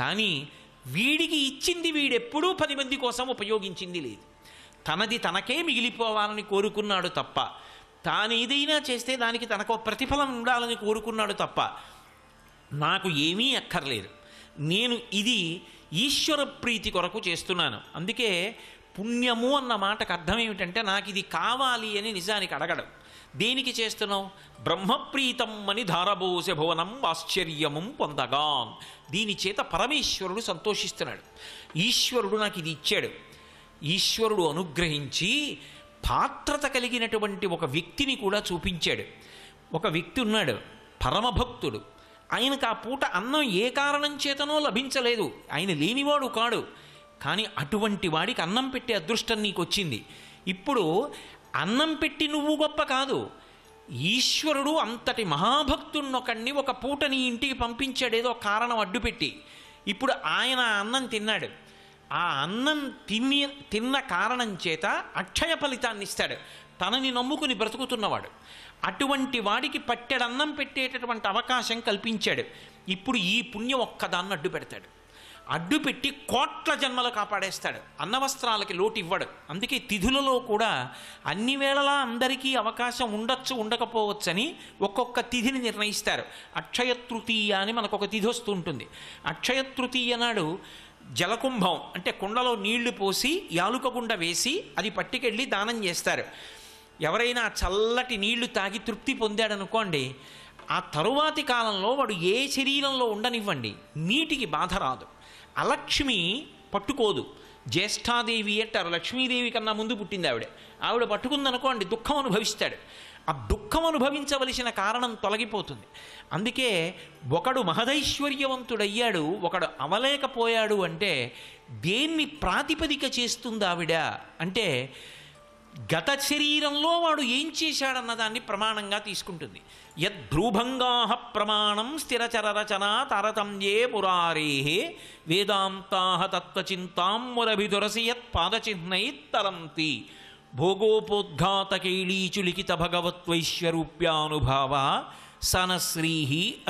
కానీ వీడికి ఇచ్చింది వీడెప్పుడూ 10 మంది కోసం ఉపయోగించింది లేదు. తనది తనకే మిగిలిపోవాలని కోరుకున్నాడు తప్ప, తాను ఏదైనా చేస్తే దానికి తనకు ప్రతిఫలం ఉండాలని కోరుకున్నాడు తప్ప, నాకు ఏమీ అక్కర్లేదు, నేను ఇది ఈశ్వర ప్రీతి కొరకు చేస్తున్నాను. అందుకే పుణ్యము అన్న మాటకు అర్థం ఏమిటంటే, నాకు ఇది కావాలి అని నిజానికి అడగడం. దేనికి చేస్తున్నావు? బ్రహ్మప్రీతం అని ధారబోసె భువనం ఆశ్చర్యము పొందగా. దీని చేత పరమేశ్వరుడు సంతోషిస్తున్నాడు. ఈశ్వరుడు నాకు ఇది ఇచ్చాడు. ఈశ్వరుడు అనుగ్రహించి పాత్రత కలిగినటువంటి ఒక వ్యక్తిని కూడా చూపించాడు. ఒక వ్యక్తి ఉన్నాడు, పరమభక్తుడు. ఆయనకు ఆ పూట అన్నం ఏ కారణం చేతనో లభించలేదు, ఆయన లేనివాడు కాడు, కానీ అటువంటి వాడికి అన్నం పెట్టే అదృష్టం నీకు వచ్చింది. ఇప్పుడు అన్నం పెట్టి నువ్వు గొప్ప కాదు, ఈశ్వరుడు అంతటి మహాభక్తున్నొకడిని ఒక పూట నీ ఇంటికి పంపించాడు ఏదో కారణం అడ్డుపెట్టి. ఇప్పుడు ఆయన అన్నం తిన్నాడు, ఆ అన్నం తిన్న కారణం చేత అక్షయ ఫలితాన్ని ఇస్తాడు, తనని నమ్ముకుని బ్రతుకుతున్నవాడు. అటువంటి వాడికి పట్టెడన్నం పెట్టేటటువంటి అవకాశం కల్పించాడు. ఇప్పుడు ఈ పుణ్యం ఒక్కదాన్ని అడ్డు పెడతాడు. అడ్డుపెట్టి కోట్ల జన్మలు కాపాడేస్తాడు. అన్నవస్త్రాలకి లోటు ఇవ్వడు. అందుకే తిథులలో కూడా అన్ని వేళలా అందరికీ అవకాశం ఉండొచ్చు ఉండకపోవచ్చని ఒక్కొక్క తిథిని నిర్ణయిస్తారు. అక్షయ తృతీయ అని మనకు ఒక తిథి వస్తూ ఉంటుంది. అక్షయ తృతీయ నాడు జలకుంభం అంటే కుండలో నీళ్లు పోసి యాలుక గుండ వేసి అది పట్టుకెళ్ళి దానం చేస్తారు. ఎవరైనా చల్లటి నీళ్లు తాగి తృప్తి పొందాడనుకోండి, ఆ తరువాతి కాలంలో వాడు ఏ శరీరంలో ఉండనివ్వండి నీటికి బాధ రాదు. అలక్ష్మి పట్టుకోదు. జ్యేష్ఠాదేవి అంటారు, లక్ష్మీదేవి కన్నా ముందు పుట్టింది ఆవిడ పట్టుకుందనుకోండి దుఃఖం అనుభవిస్తాడు. ఆ దుఃఖం అనుభవించవలసిన కారణం తొలగిపోతుంది. అందుకే ఒకడు మహదైశ్వర్యవంతుడయ్యాడు, ఒకడు అవలేకపోయాడు అంటే దేన్ని ప్రాతిపదిక చేస్తుంది ఆవిడ అంటే గత శరీరంలో వాడు ఏం చేశాడన్నదాన్ని ప్రమాణంగా తీసుకుంటుంది. యద్భ్రూభంగా ప్రమాణం స్థిరచరరచన తారతమ్యే మురారే వేదాంతా తత్వచింతాం మురభిదురసి యత్ పాదచిహ్నై తరంతి భోగోపోద్ఘాతకైళీచులిఖిత భగవత్వైశ్వరూప్యానుభావ సనశ్రీ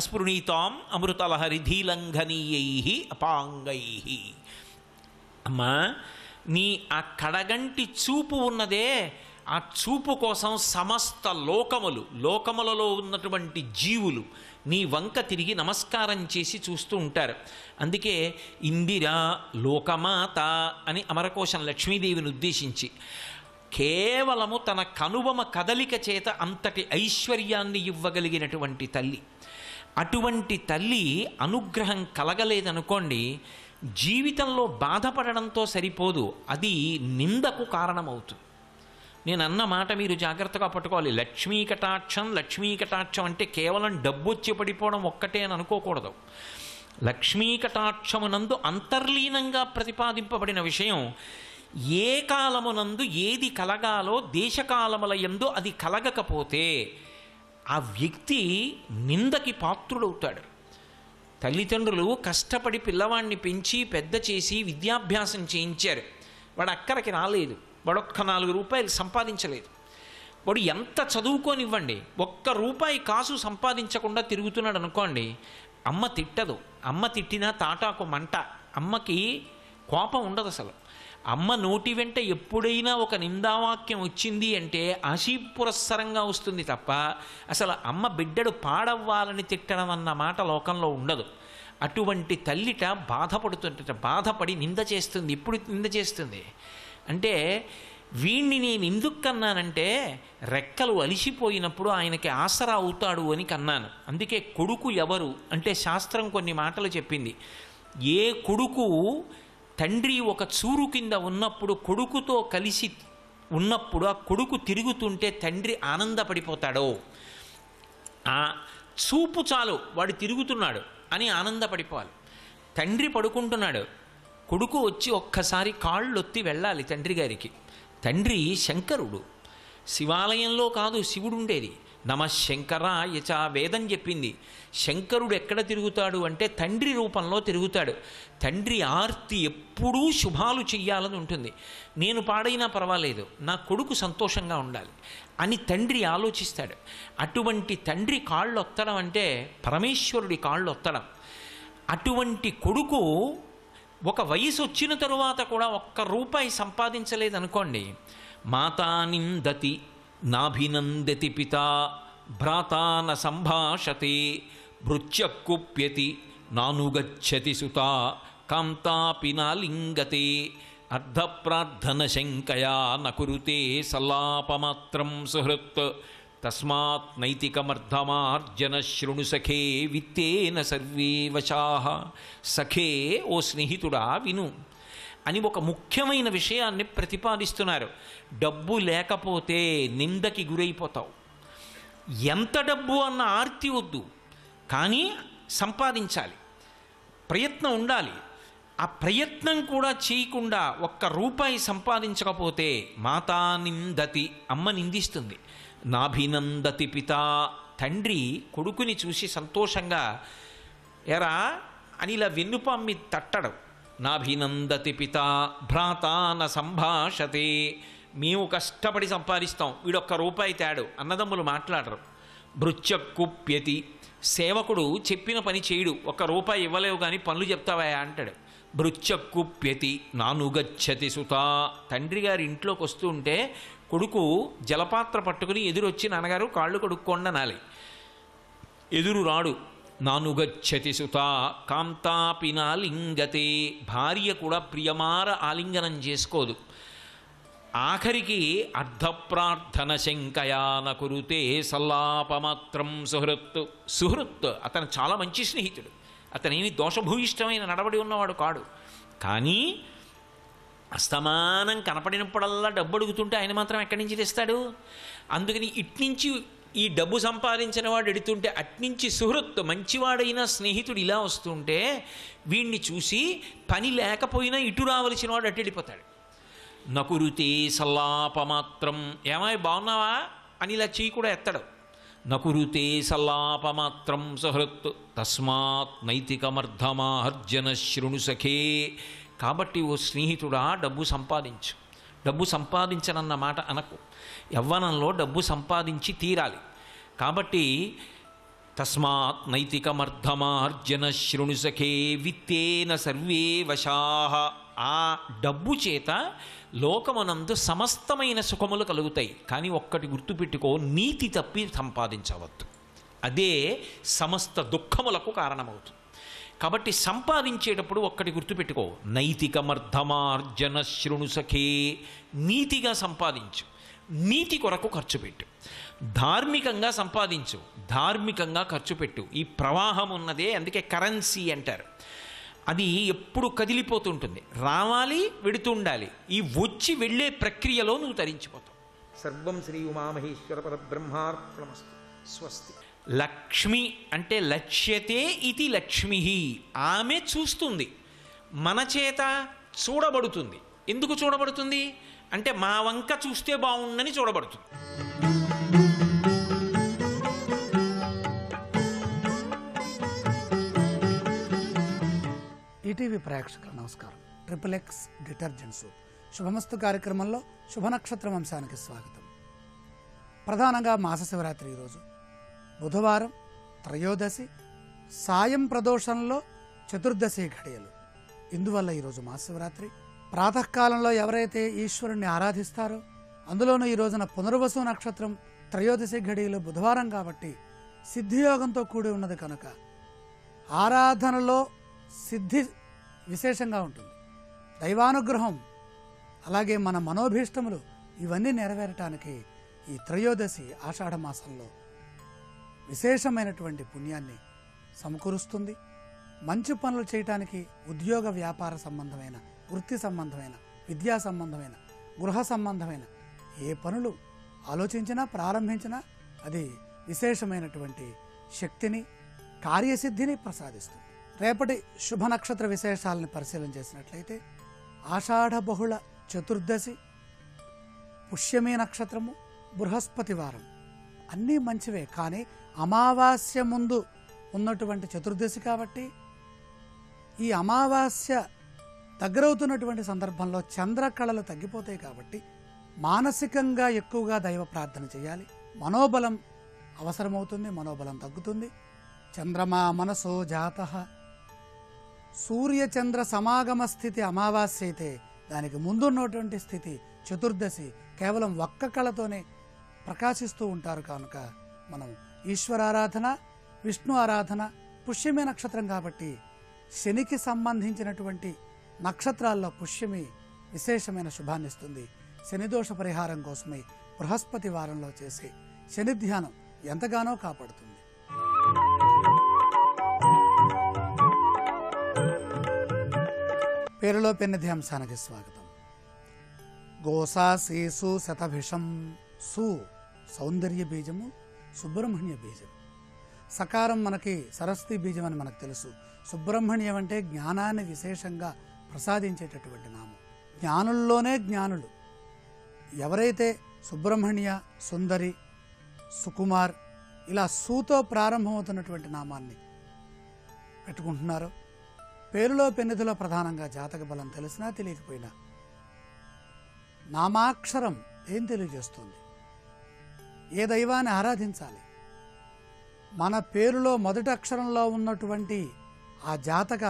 అస్పృణీతాం అమృతలహరిధీలంఘనీయై అపాంగై. అమ్మా, నీ ఆ కడగంటి చూపు ఉన్నదే, ఆ చూపు కోసం సమస్త లోకములలో ఉన్నటువంటి జీవులు నీ వంక తిరిగి నమస్కారం చేసి చూస్తూ ఉంటారు. అందుకే ఇందిరా లోకమాత అని అమరకోశం లక్ష్మీదేవిని ఉద్దేశించి కేవలము తన కనుబొమ కదలిక చేత అంతటి ఐశ్వర్యాన్ని ఇవ్వగలిగినటువంటి తల్లి. అటువంటి తల్లి అనుగ్రహం కలగలేదనుకోండి, జీవితంలో బాధపడడంతో సరిపోదు, అది నిందకు కారణమవుతుంది. నేను అన్న మాట మీరు జాగ్రత్తగా పట్టుకోవాలి. లక్ష్మీ కటాక్షం అంటే కేవలం డబ్బు వచ్చి పడిపోవడం ఒక్కటే అని అనుకోకూడదు. లక్ష్మీ కటాక్షమునందు అంతర్లీనంగా ప్రతిపాదింపబడిన విషయం ఏ కాలమునందు ఏది కలగాలో దేశకాలముల యందు అది కలగకపోతే ఆ వ్యక్తి నిందకి పాత్రుడవుతాడు. తల్లిదండ్రులు కష్టపడి పిల్లవాడిని పెంచి పెద్ద చేసి విద్యాభ్యాసం చేయించారు. వాడు అక్కడికి రాలేదు, వాడు ఒక్క 4 రూపాయలు సంపాదించలేదు. వాడు ఎంత చదువుకోనివ్వండి, ఒక్క రూపాయి కాసు సంపాదించకుండా తిరుగుతున్నాడు అనుకోండి, అమ్మ తిట్టదు. అమ్మ తిట్టినా తాటాకు మంట. అమ్మకి కోపం ఉండదు అసలు. అమ్మ నోటి వెంట ఎప్పుడైనా ఒక నిందావాక్యం వచ్చింది అంటే ఆశీపురస్సరంగా వస్తుంది తప్ప అసలు అమ్మ బిడ్డడు పాడవ్వాలని తిట్టడం అన్న మాట లోకంలో ఉండదు. అటువంటి తల్లిట బాధపడి నింద చేస్తుంది. ఇప్పుడు నింద చేస్తుంది అంటే వీణ్ణి నేను ఎందుకు కన్నానంటే రెక్కలు అలిసిపోయినప్పుడు ఆయనకి ఆసరా అవుతాడు అని కన్నాను. అందుకే కొడుకు ఎవరు అంటే శాస్త్రం కొన్ని మాటలు చెప్పింది. ఏ కొడుకు తండ్రి ఒక చూరు కింద ఉన్నప్పుడు కొడుకుతో కలిసి ఉన్నప్పుడు ఆ కొడుకు తిరుగుతుంటే తండ్రి ఆనందపడిపోతాడో, ఆ చూపు చాలు వాడు తిరుగుతున్నాడు అని ఆనందపడిపోవాలి. తండ్రి పడుకుంటున్నాడు, కొడుకు వచ్చి ఒక్కసారి కాళ్ళొత్తి వెళ్ళాలి తండ్రి గారికి. తండ్రి శంకరుడు, శివాలయంలో కాదు శివుడు ఉండేది. నమశంకరాయ వేదం చెప్పింది. శంకరుడు ఎక్కడ తిరుగుతాడు అంటే తండ్రి రూపంలో తిరుగుతాడు. తండ్రి ఆర్తి ఎప్పుడూ శుభాలు చెయ్యాలని ఉంటుంది. నేను పాడైనా పర్వాలేదు, నా కొడుకు సంతోషంగా ఉండాలి అని తండ్రి ఆలోచిస్తాడు. అటువంటి తండ్రి కాళ్ళు ఒత్తడం అంటే పరమేశ్వరుడి కాళ్ళు ఒత్తడం. అటువంటి కొడుకు ఒక వయసు వచ్చిన తరువాత కూడా ఒక్క రూపాయి సంపాదించలేదనుకోండి, మాతా నిందతి నాభినందతి పితా భ్రాతా న సంభాషతే భృత్యకుప్యతి నానుగచ్చతి సుతా కాంతాపి నాలింగతే అర్ధప్రార్థన శంకయా నకురుతే సల్లాపమాత్రం సుహృత్ తస్మాత్ నైతికమర్ధమార్జన శృణు సఖే విత్తేన సర్వే వశాః. సఖే, ఓ స్నేహితుడా విను అని ఒక ముఖ్యమైన విషయాన్ని ప్రతిపాదిస్తున్నారు. డబ్బు లేకపోతే నిందకి గురైపోతావు. ఎంత డబ్బు అన్న ఆర్తి వద్దు, కానీ సంపాదించాలి, ప్రయత్నం ఉండాలి. ఆ ప్రయత్నం కూడా చేయకుండా ఒక్క రూపాయి సంపాదించకపోతే మాతా నిందతి, అమ్మ నిందిస్తుంది. నాభినందతి పితా, తండ్రి కొడుకుని చూసి సంతోషంగా ఎరా అని ఇలా వెన్నుపామ్మి తట్టడం. నాభినందతి పితా భ్రాతా న సంభాషతే, మేము కష్టపడి సంపాదిస్తాం, వీడొక్క రూపాయి తేడు, అన్నదమ్ములు మాట్లాడరు. భృత్యకుప్యతి, సేవకుడు చెప్పిన పని చేయడు, ఒక్క రూపాయి ఇవ్వలేవు కానీ పనులు చెప్తావా అంటాడు. భృత్యక్కుప్యతి నానుగచ్చతి సుతా. తండ్రి గారి ఇంట్లోకి వస్తూ ఉంటే కొడుకు జలపాత్ర పట్టుకుని ఎదురొచ్చి నాన్నగారు కాళ్ళు కడుక్కోండి అనాలి. ఎదురు రాడు. నానుగచ్చతి సుతా కాంతాపినాలింగతే. భార్య కూడా ప్రియమార ఆలింగనం చేసుకోదు. ఆఖరికి అర్ధప్రార్థన శంకయాన కురుతే సల్లాపమాత్రం సుహృత్. సుహృత్ అతను చాలా మంచి స్నేహితుడు, అతనేమి దోషభూయిష్టమైన నడవడి ఉన్నవాడు కాడు. కానీ అస్తమానం కనపడినప్పుడల్లా డబ్బు అడుగుతుంటే ఆయన మాత్రం ఎక్కడి నుంచి తెస్తాడు? అందుకని ఇట్నుంచి ఈ డబ్బు సంపాదించిన వాడు ఎడుతుంటే అట్నుంచి సుహృత్ మంచివాడైన స్నేహితుడు ఇలా వస్తుంటే వీణ్ణి చూసి పని లేకపోయినా ఇటు రావలసిన వాడు అటు వెళ్ళిపోతాడు. నకురుతే సల్లాపమాత్రం. ఏమాయి బాగున్నావా అని ఇలా చెయ్యి కూడా ఎత్తడు. నకురుతే సల్లాపమాత్రం సుహృత్ తస్మాత్ నైతికమర్ధమార్జన శృణు సఖే. కాబట్టి ఓ స్నేహితుడా, డబ్బు సంపాదించు. డబ్బు సంపాదించనన్న మాట అనకు. యవ్వనంలో డబ్బు సంపాదించి తీరాలి. కాబట్టి తస్మాత్ నైతికమర్ధమార్జన శృణు సఖే విత్తేన సర్వే వశాః. ఆ డబ్బు చేత లోకమునందు సమస్తమైన సుఖములు కలుగుతాయి. కానీ ఒక్కటి గుర్తుపెట్టుకో, నీతి తప్పి సంపాదించవద్దు. అదే సమస్త దుఃఖములకు కారణమవుతుంది. కాబట్టి సంపాదించేటప్పుడు ఒక్కటి గుర్తుపెట్టుకో, నైతికమర్ధమార్జన శృణు సఖే. నీతిగా సంపాదించు, నీతి కొరకు ఖర్చు పెట్టు. ధార్మికంగా సంపాదించు, ధార్మికంగా ఖర్చు పెట్టు. ఈ ప్రవాహం ఉన్నదే, అందుకే కరెన్సీ అంటారు. అది ఎప్పుడు కదిలిపోతుంటుంది, రావాలి వెడుతూ ఉండాలి. ఈ వచ్చి వెళ్ళే ప్రక్రియలో నువ్వు తరించిపోతావు. సర్వం శ్రీ ఉమామహేశ్వర పరబ్రహ్మార్పణమస్తు. స్వస్తి. లక్ష్మి అంటే లక్ష్యతే ఇది లక్ష్మి. ఆమె చూస్తుంది, మన చేత చూడబడుతుంది. ఎందుకు చూడబడుతుంది అంటే మా వంక చూస్తే బాగుండని చూడబడుతుంది. ఈటీవీ ప్రేక్షకుల నమస్కారం. ట్రిపుల్ డిటర్జెంట్ సోప్ శుభమస్తు కార్యక్రమంలో శుభనక్షత్రం అంశానికి స్వాగతం. ప్రధానంగా మాస శివరాత్రి ఈరోజు బుధవారం, త్రయోదశి, సాయం ప్రదోషంలో చతుర్దశి ఘడియలు. ఇందువల్ల ఈరోజు మాస శివరాత్రి. ప్రాతకాలంలో ఎవరైతే ఈశ్వరుణ్ణి ఆరాధిస్తారో, అందులోనూ ఈ రోజున పునర్వసు నక్షత్రం, త్రయోదశి ఘడియలు బుధవారం కాబట్టి సిద్ధియోగంతో కూడి ఉన్నది కనుక ఆరాధనలో సిద్ధి విశేషంగా ఉంటుంది. దైవానుగ్రహం, అలాగే మన మనోభీష్టములు ఇవన్నీ నెరవేరటానికి ఈ త్రయోదశి ఆషాఢ మాసంలో విశేషమైనటువంటి పుణ్యాన్ని సమకూరుస్తుంది. మంచి పనులు చేయటానికి ఉద్యోగ వ్యాపార సంబంధమైన, వృత్తి సంబంధమైన, విద్యా సంబంధమైన, గృహ సంబంధమైన ఏ పనులు ఆలోచించినా ప్రారంభించినా అది విశేషమైనటువంటి శక్తిని, కార్యసిద్ధిని ప్రసాదిస్తుంది. రేపటి శుభ నక్షత్ర విశేషాలను పరిశీలన చేసినట్లయితే ఆషాఢ బహుళ చతుర్దశి, పుష్యమీ నక్షత్రము, బృహస్పతి వారం అన్నీ మంచివే. కానీ అమావాస్య ముందు ఉన్నటువంటి చతుర్దశి కాబట్టి ఈ అమావాస్య దగ్గరవుతున్నటువంటి సందర్భంలో చంద్రకళలు తగ్గిపోతాయి. కాబట్టి మానసికంగా ఎక్కువగా దైవ ప్రార్థన చేయాలి. మనోబలం అవసరమవుతుంది, మనోబలం తగ్గుతుంది. చంద్రమా మనసో జాతః. సూర్యచంద్ర సమాగమ స్థితి అమావాస్య అయితే దానికి ముందున్నటువంటి స్థితి చతుర్దశి కేవలం ఒక్క కళతోనే ప్రకాశిస్తూ ఉంటారు. కనుక మనం ఈశ్వరారాధన, విష్ణు ఆరాధన, పుష్యమి నక్షత్రం కాబట్టి శనికి సంబంధించినటువంటి నక్షత్రాల్లో పుష్యమి విశేషమైన శుభాన్ని ఇస్తుంది. శనిదోష పరిహారం కోసమై బృహస్పతి వారంలో చేసే శని ధ్యానం ఎంతగానో కాపాడుతుంది. పేరులో పెన్నిధి అంశానికి స్వాగతం. గోసాశీసు శతభిషం. సు సౌందర్య బీజము, సుబ్రహ్మణ్య బీజం. సకారం మనకి సరస్వతి బీజం అని మనకు తెలుసు. సుబ్రహ్మణ్యం అంటే జ్ఞానాన్ని విశేషంగా ప్రసాదించేటటువంటి నామం. జ్ఞానుల్లోనే జ్ఞానులు. ఎవరైతే సుబ్రహ్మణ్య, సుందరి, సుకుమార్ ఇలా సూతో ప్రారంభమవుతున్నటువంటి నామాన్ని పెట్టుకుంటున్నారో, పేరులో పెన్నిధిలో ప్రధానంగా జాతక బలం తెలిసినా తెలియకపోయినా నామాక్షరం ఏం తెలియజేస్తుంది? ఏ దైవాన్ని ఆరాధించాలి? మన పేరులో మొదటి అక్షరంలో ఉన్నటువంటి ఆ జాతక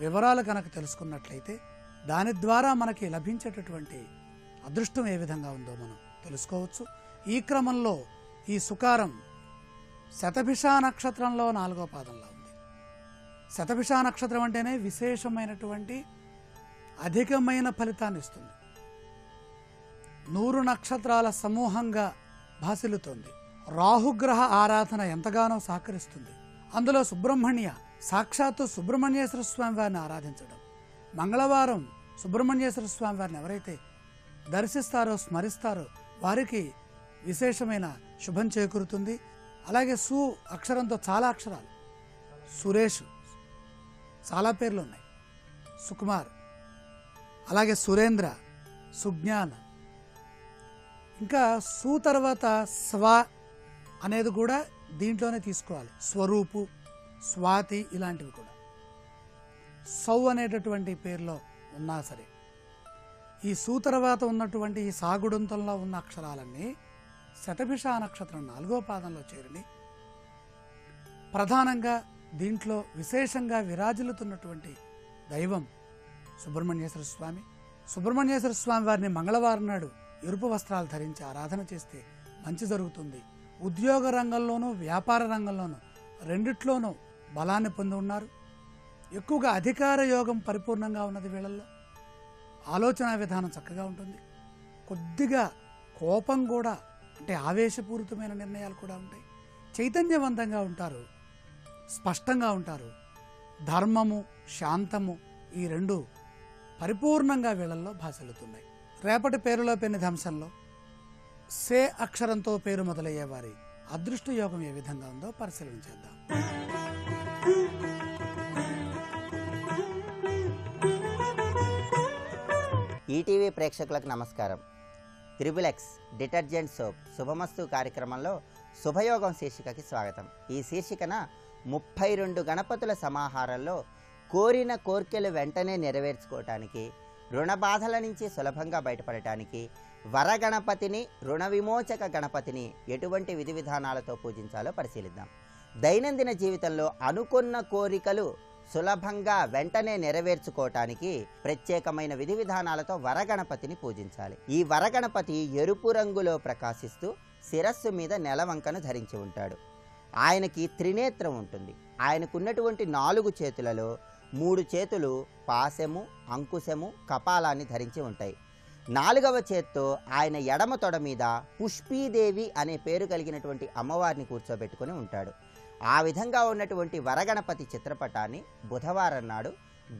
వివరాలు కనుక తెలుసుకున్నట్లయితే దాని ద్వారా మనకి లభించేటటువంటి అదృష్టం ఏ విధంగా ఉందో మనం తెలుసుకోవచ్చు. ఈ క్రమంలో ఈ సుకారం శతభిష నక్షత్రంలో 4వ పాదంలో ఉంది. శతభిష నక్షత్రం అంటేనే విశేషమైనటువంటి అధికమైన ఫలితాన్ని ఇస్తుంది. 100 నక్షత్రాల సమూహంగా భాసిల్లుతోంది. రాహుగ్రహ ఆరాధన ఎంతగానో సహకరిస్తుంది. అందులో సాక్షాత్తు సుబ్రహ్మణ్యేశ్వర స్వామి వారిని ఆరాధించడం, మంగళవారం సుబ్రహ్మణ్యేశ్వర స్వామి వారిని ఎవరైతే దర్శిస్తారో స్మరిస్తారో వారికి విశేషమైన శుభం చేకూరుతుంది. అలాగే సు అక్షరంతో చాలా అక్షరాలు, సురేష్ చాలా పేర్లు ఉన్నాయి, సుకుమార్, అలాగే సురేంద్ర, సుజ్ఞాన, ఇంకా సు తర్వాత స్వ అనేది కూడా దీంట్లోనే తీసుకోవాలి. స్వరూపు, స్వాతి ఇలాంటివి కూడా సౌ అనేటటువంటి పేరులో ఉన్నా సరే ఈ సు తర్వాత ఉన్నటువంటి ఈ సాగుడంతంలో ఉన్న అక్షరాలన్నీ శతభిష నక్షత్రం 4వ పాదంలో చేరిని ప్రధానంగా దీంట్లో విశేషంగా విరాజిల్లుతున్నటువంటి దైవం సుబ్రహ్మణ్యేశ్వర స్వామి. సుబ్రహ్మణ్యేశ్వర స్వామి వారిని మంగళవారం నాడు ఎరుపు వస్త్రాలు ధరించి ఆరాధన చేస్తే మంచి జరుగుతుంది. ఉద్యోగ రంగంలోనూ వ్యాపార రంగంలోనూ రెండిట్లోనూ బలాన్ని పొంది ఉన్నారు. ఎక్కువగా అధికార యోగం పరిపూర్ణంగా ఉన్నది. వీళ్ళల్లో ఆలోచన విధానం చక్కగా ఉంటుంది. కొద్దిగా కోపం కూడా, అంటే ఆవేశపూరితమైన నిర్ణయాలు కూడా ఉంటాయి. చైతన్యవంతంగా ఉంటారు, స్పష్టంగా ఉంటారు. ధర్మము, శాంతము ఈ రెండు పరిపూర్ణంగా వీళ్ళల్లో భాసిల్లుతున్నాయి. రేపటి పేరులో పెన్నిది అంశంలో సే అక్షరంతో పేరు మొదలయ్యే వారి అదృష్ట యోగం ఏ విధంగా ఉందో పరిశీలన చేద్దాం. ఈటీవీ ప్రేక్షకులకు నమస్కారం. త్రిబుల్-ఎక్స్ డిటర్జెంట్ సోప్ శుభమస్తు కార్యక్రమంలో శుభయోగం శీర్షికకి స్వాగతం. ఈ శీర్షికన 32 గణపతుల సమాహారంలో కోరిన కోర్కెలు వెంటనే నెరవేర్చుకోవటానికి, రుణ బాధల నుంచి సులభంగా బయటపడటానికి వరగణపతిని, రుణ విమోచక గణపతిని ఎటువంటి విధి విధానాలతో పూజించాలో పరిశీలిద్దాం. దైనందిన జీవితంలో అనుకున్న కోరికలు సులభంగా వెంటనే నెరవేర్చుకోవటానికి ప్రత్యేకమైన విధి విధానాలతో వరగణపతిని పూజించాలి. ఈ వరగణపతి ఎరుపు రంగులో ప్రకాశిస్తూ శిరస్సు మీద నెలవంకను ధరించి ఉంటాడు. ఆయనకి త్రినేత్రం ఉంటుంది. ఆయనకున్నటువంటి 4 చేతులలో 3 చేతులు పాశము, అంకుశము, కపాలాన్ని ధరించి ఉంటాయి. 4వ చేత్తో ఆయన ఎడమ తొడ మీద పుష్పీదేవి అనే పేరు కలిగినటువంటి అమ్మవారిని కూర్చోబెట్టుకుని ఉంటాడు. ఆ విధంగా ఉన్నటువంటి వరగణపతి చిత్రపటాన్ని బుధవారం నాడు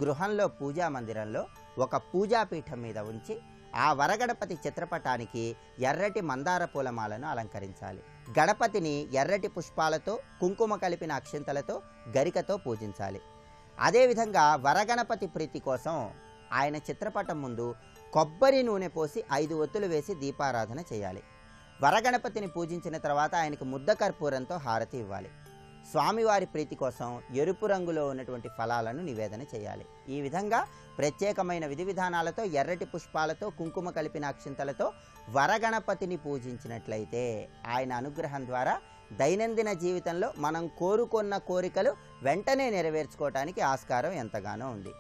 గృహంలో పూజా మందిరంలో ఒక పూజాపీఠం మీద ఉంచి ఆ వరగణపతి చిత్రపటానికి ఎర్రటి మందార పూలమాలను అలంకరించాలి. గణపతిని ఎర్రటి పుష్పాలతో, కుంకుమ కలిపిన అక్షింతలతో, గరికతో పూజించాలి. అదేవిధంగా వరగణపతి ప్రీతి కోసం ఆయన చిత్రపటం ముందు కొబ్బరి నూనె పోసి 5 ఒత్తులు వేసి దీపారాధన చేయాలి. వరగణపతిని పూజించిన తర్వాత ఆయనకు ముద్ద కర్పూరంతో హారతి ఇవ్వాలి. స్వామివారి ప్రీతి కోసం ఎరుపు రంగులో ఉన్నటువంటి ఫలాలను నివేదన చేయాలి. ఈ విధంగా ప్రత్యేకమైన విధి విధానాలతో, ఎర్రటి పుష్పాలతో, కుంకుమ కలిపిన అక్షింతలతో వరగణపతిని పూజించినట్లయితే ఆయన అనుగ్రహం ద్వారా దైనందిన జీవితంలో మనం కోరుకున్న కోరికలు వెంటనే నెరవేర్చుకోవటానికి ఆస్కారం ఎంతగానో ఉంది.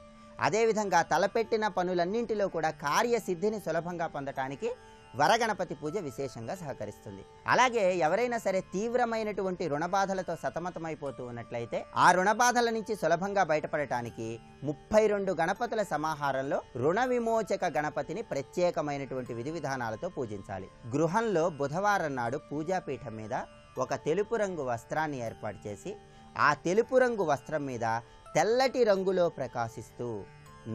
అదేవిధంగా తలపెట్టిన పనులన్నింటిలో కూడా కార్యసిద్ధిని సులభంగా పొందటానికి వరగణపతి పూజ విశేషంగా సహకరిస్తుంది. అలాగే ఎవరైనా సరే తీవ్రమైనటువంటి రుణబాధలతో సతమతమైపోతూ ఉన్నట్లయితే ఆ రుణబాధల నుంచి సులభంగా బయటపడటానికి 32 గణపతుల సమాహారంలో రుణ విమోచక గణపతిని ప్రత్యేకమైనటువంటి విధి విధానాలతో పూజించాలి. గృహంలో బుధవారం నాడు పూజాపీఠం మీద ఒక తెలుపు రంగు వస్త్రాన్ని ఏర్పాటు చేసి ఆ తెలుపు రంగు వస్త్రం మీద తెల్లటి రంగులో ప్రకాశిస్తూ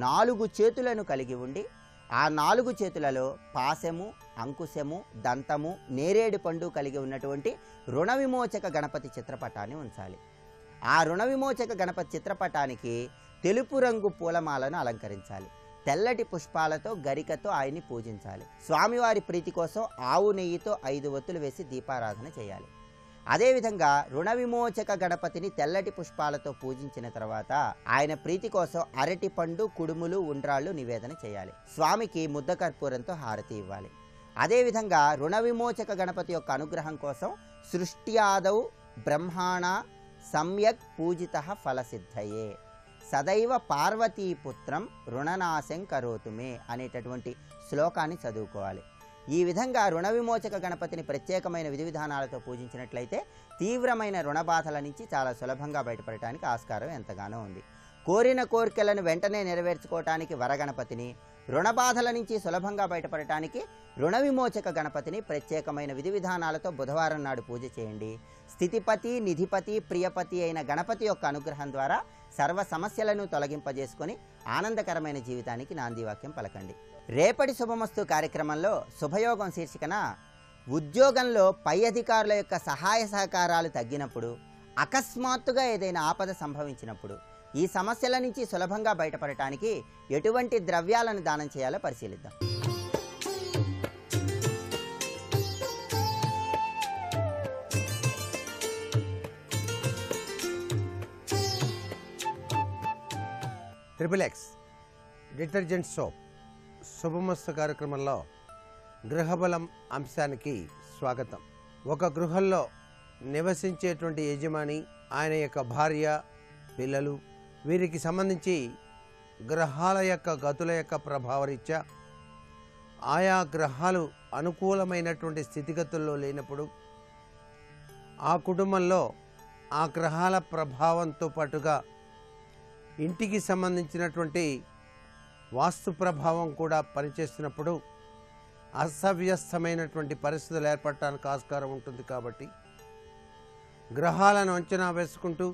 4 చేతులను కలిగి ఉండి ఆ 4 చేతులలో పాశము, అంకుశము, దంతము, నేరేడు పండు కలిగి ఉన్నటువంటి రుణ విమోచక గణపతి చిత్రపటాన్ని ఉంచాలి. ఆ రుణ విమోచక గణపతి చిత్రపటానికి తెలుపు రంగు పూలమాలను అలంకరించాలి. తెల్లటి పుష్పాలతో, గరికతో ఆయన్ని పూజించాలి. స్వామివారి ప్రీతి కోసం ఆవు నెయ్యితో 5 ఒత్తులు వేసి దీపారాధన చేయాలి. అదేవిధంగా రుణ విమోచక గణపతిని తెల్లటి పుష్పాలతో పూజించిన తర్వాత ఆయన ప్రీతి కోసం అరటి పండు, కుడుములు, ఉండ్రాళ్ళు నివేదన చేయాలి. స్వామికి ముద్ద కర్పూరంతో హారతి ఇవ్వాలి. అదేవిధంగా రుణ విమోచక గణపతి యొక్క అనుగ్రహం కోసం సృష్ట్యాదౌ బ్రహ్మాణ సమ్యక్ పూజిత ఫలసిద్ధయే, సదైవ పార్వతీపుత్రం రుణనాశం కరోతుమే అనేటటువంటి శ్లోకాన్ని చదువుకోవాలి. ఈ విధంగా రుణ విమోచక గణపతిని ప్రత్యేకమైన విధి విధానాలతో పూజించినట్లయితే తీవ్రమైన రుణ బాధల నుంచి చాలా సులభంగా బయటపడటానికి ఆస్కారం ఎంతగానో ఉంది. కోరిన కోరికలను వెంటనే నెరవేర్చుకోవటానికి వరగణపతిని, రుణ బాధల నుంచి సులభంగా బయటపడటానికి రుణ విమోచక గణపతిని ప్రత్యేకమైన విధి విధానాలతో బుధవారం నాడు పూజ చేయండి. స్థితిపతి, నిధిపతి, ప్రియపతి అయిన గణపతి యొక్క అనుగ్రహం ద్వారా సర్వ సమస్యలను తొలగింపజేసుకొని ఆనందకరమైన జీవితానికి నాందివాక్యం పలకండి. రేపటి శుభమస్తు కార్యక్రమంలో శుభయోగం శీర్షికన ఉద్యోగంలో పై అధికారుల యొక్క సహాయ సహకారాలు తగ్గినప్పుడు, అకస్మాత్తుగా ఏదైనా ఆపద సంభవించినప్పుడు ఈ సమస్యల నుంచి సులభంగా బయటపడటానికి ఎటువంటి ద్రవ్యాలను దానం చేయాలో పరిశీలిద్దాం. ట్రిపుల్ ఎక్స్ డిటర్జెంట్ సోప్ శుభమస్తు కార్యక్రమంలో గృహబలం అంశానికి స్వాగతం. ఒక గృహంలో నివసించేటువంటి యజమాని, ఆయన యొక్క భార్య, పిల్లలు, వీరికి సంబంధించి గ్రహాల యొక్క గతుల యొక్క ప్రభావరీత్యా ఆయా గ్రహాలు అనుకూలమైనటువంటి స్థితిగతుల్లో లేనప్పుడు ఆ కుటుంబంలో ఆ గ్రహాల ప్రభావంతో పాటుగా ఇంటికి సంబంధించినటువంటి వాస్తు ప్రభావం కూడా పనిచేస్తున్నప్పుడు అస్తవ్యస్తమైనటువంటి పరిస్థితులు ఏర్పడటానికి ఆస్కారం ఉంటుంది. కాబట్టి గ్రహాలను అంచనా వేసుకుంటూ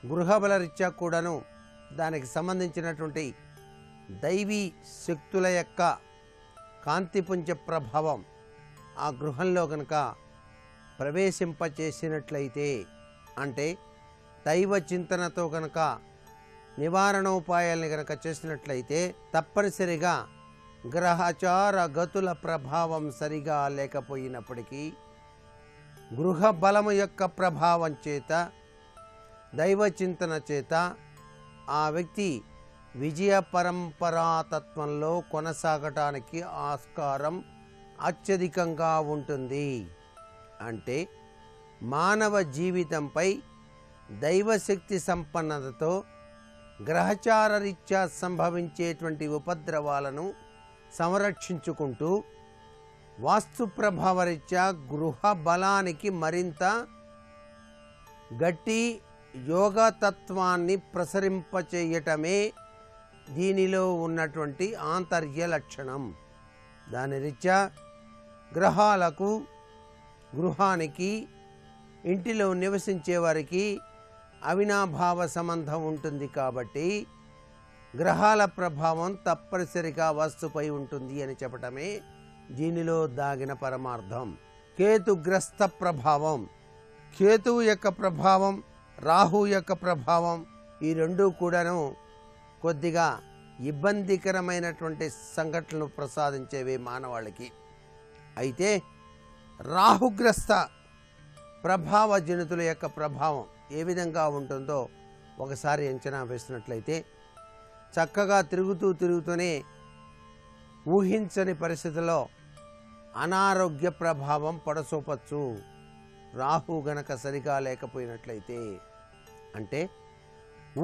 గృహబల రీత్యా కూడాను దానికి సంబంధించినటువంటి దైవీ శక్తుల యొక్క కాంతిపుంజ ప్రభావం ఆ గృహంలో కనుక ప్రవేశింపచేసినట్లయితే, అంటే దైవ చింతనతో కనుక నివారణోపాయాల్ని కనుక చేసినట్లయితే తప్పనిసరిగా గ్రహచార గతుల ప్రభావం సరిగా లేకపోయినప్పటికీ గృహ బలము యొక్క ప్రభావం చేత, దైవ చింతన చేత ఆ వ్యక్తి విజయ పరంపరాతత్వంలో కొనసాగటానికి ఆస్కారం అత్యధికంగా ఉంటుంది. అంటే మానవ జీవితంపై దైవశక్తి సంపన్నతతో గ్రహచార రీత్యా సంభవించేటువంటి ఉపద్రవాలను సంరక్షించుకుంటూ వాస్తు ప్రభావరీత్యా గృహ బలానికి మరింత గట్టి యోగతత్వాన్ని ప్రసరింపచేయటమే దీనిలో ఉన్నటువంటి ఆంతర్య లక్షణం. దాని రీత్యా గ్రహాలకు, గృహానికి, ఇంటిలో నివసించే వారికి అవినాభావ సంబంధం ఉంటుంది. కాబట్టి గ్రహాల ప్రభావం తప్పనిసరిగా వస్తుపై ఉంటుంది అని చెప్పటమే దీనిలో దాగిన పరమార్థం. కేతుగ్రస్త ప్రభావం, కేతువు యొక్క ప్రభావం, రాహు యొక్క ప్రభావం, ఈ రెండూ కూడాను కొద్దిగా ఇబ్బందికరమైనటువంటి సంఘటనలు ప్రసాదించేవి మానవాళికి. అయితే రాహుగ్రస్త ప్రభావ జనితుల యొక్క ప్రభావం ఏ విధంగా ఉంటుందో ఒకసారి అంచనా వేసినట్లయితే చక్కగా తిరుగుతూనే ఊహించని పరిస్థితుల్లో అనారోగ్య ప్రభావం పడసోపచ్చు. రాహు గనక సరిగా లేకపోయినట్లయితే, అంటే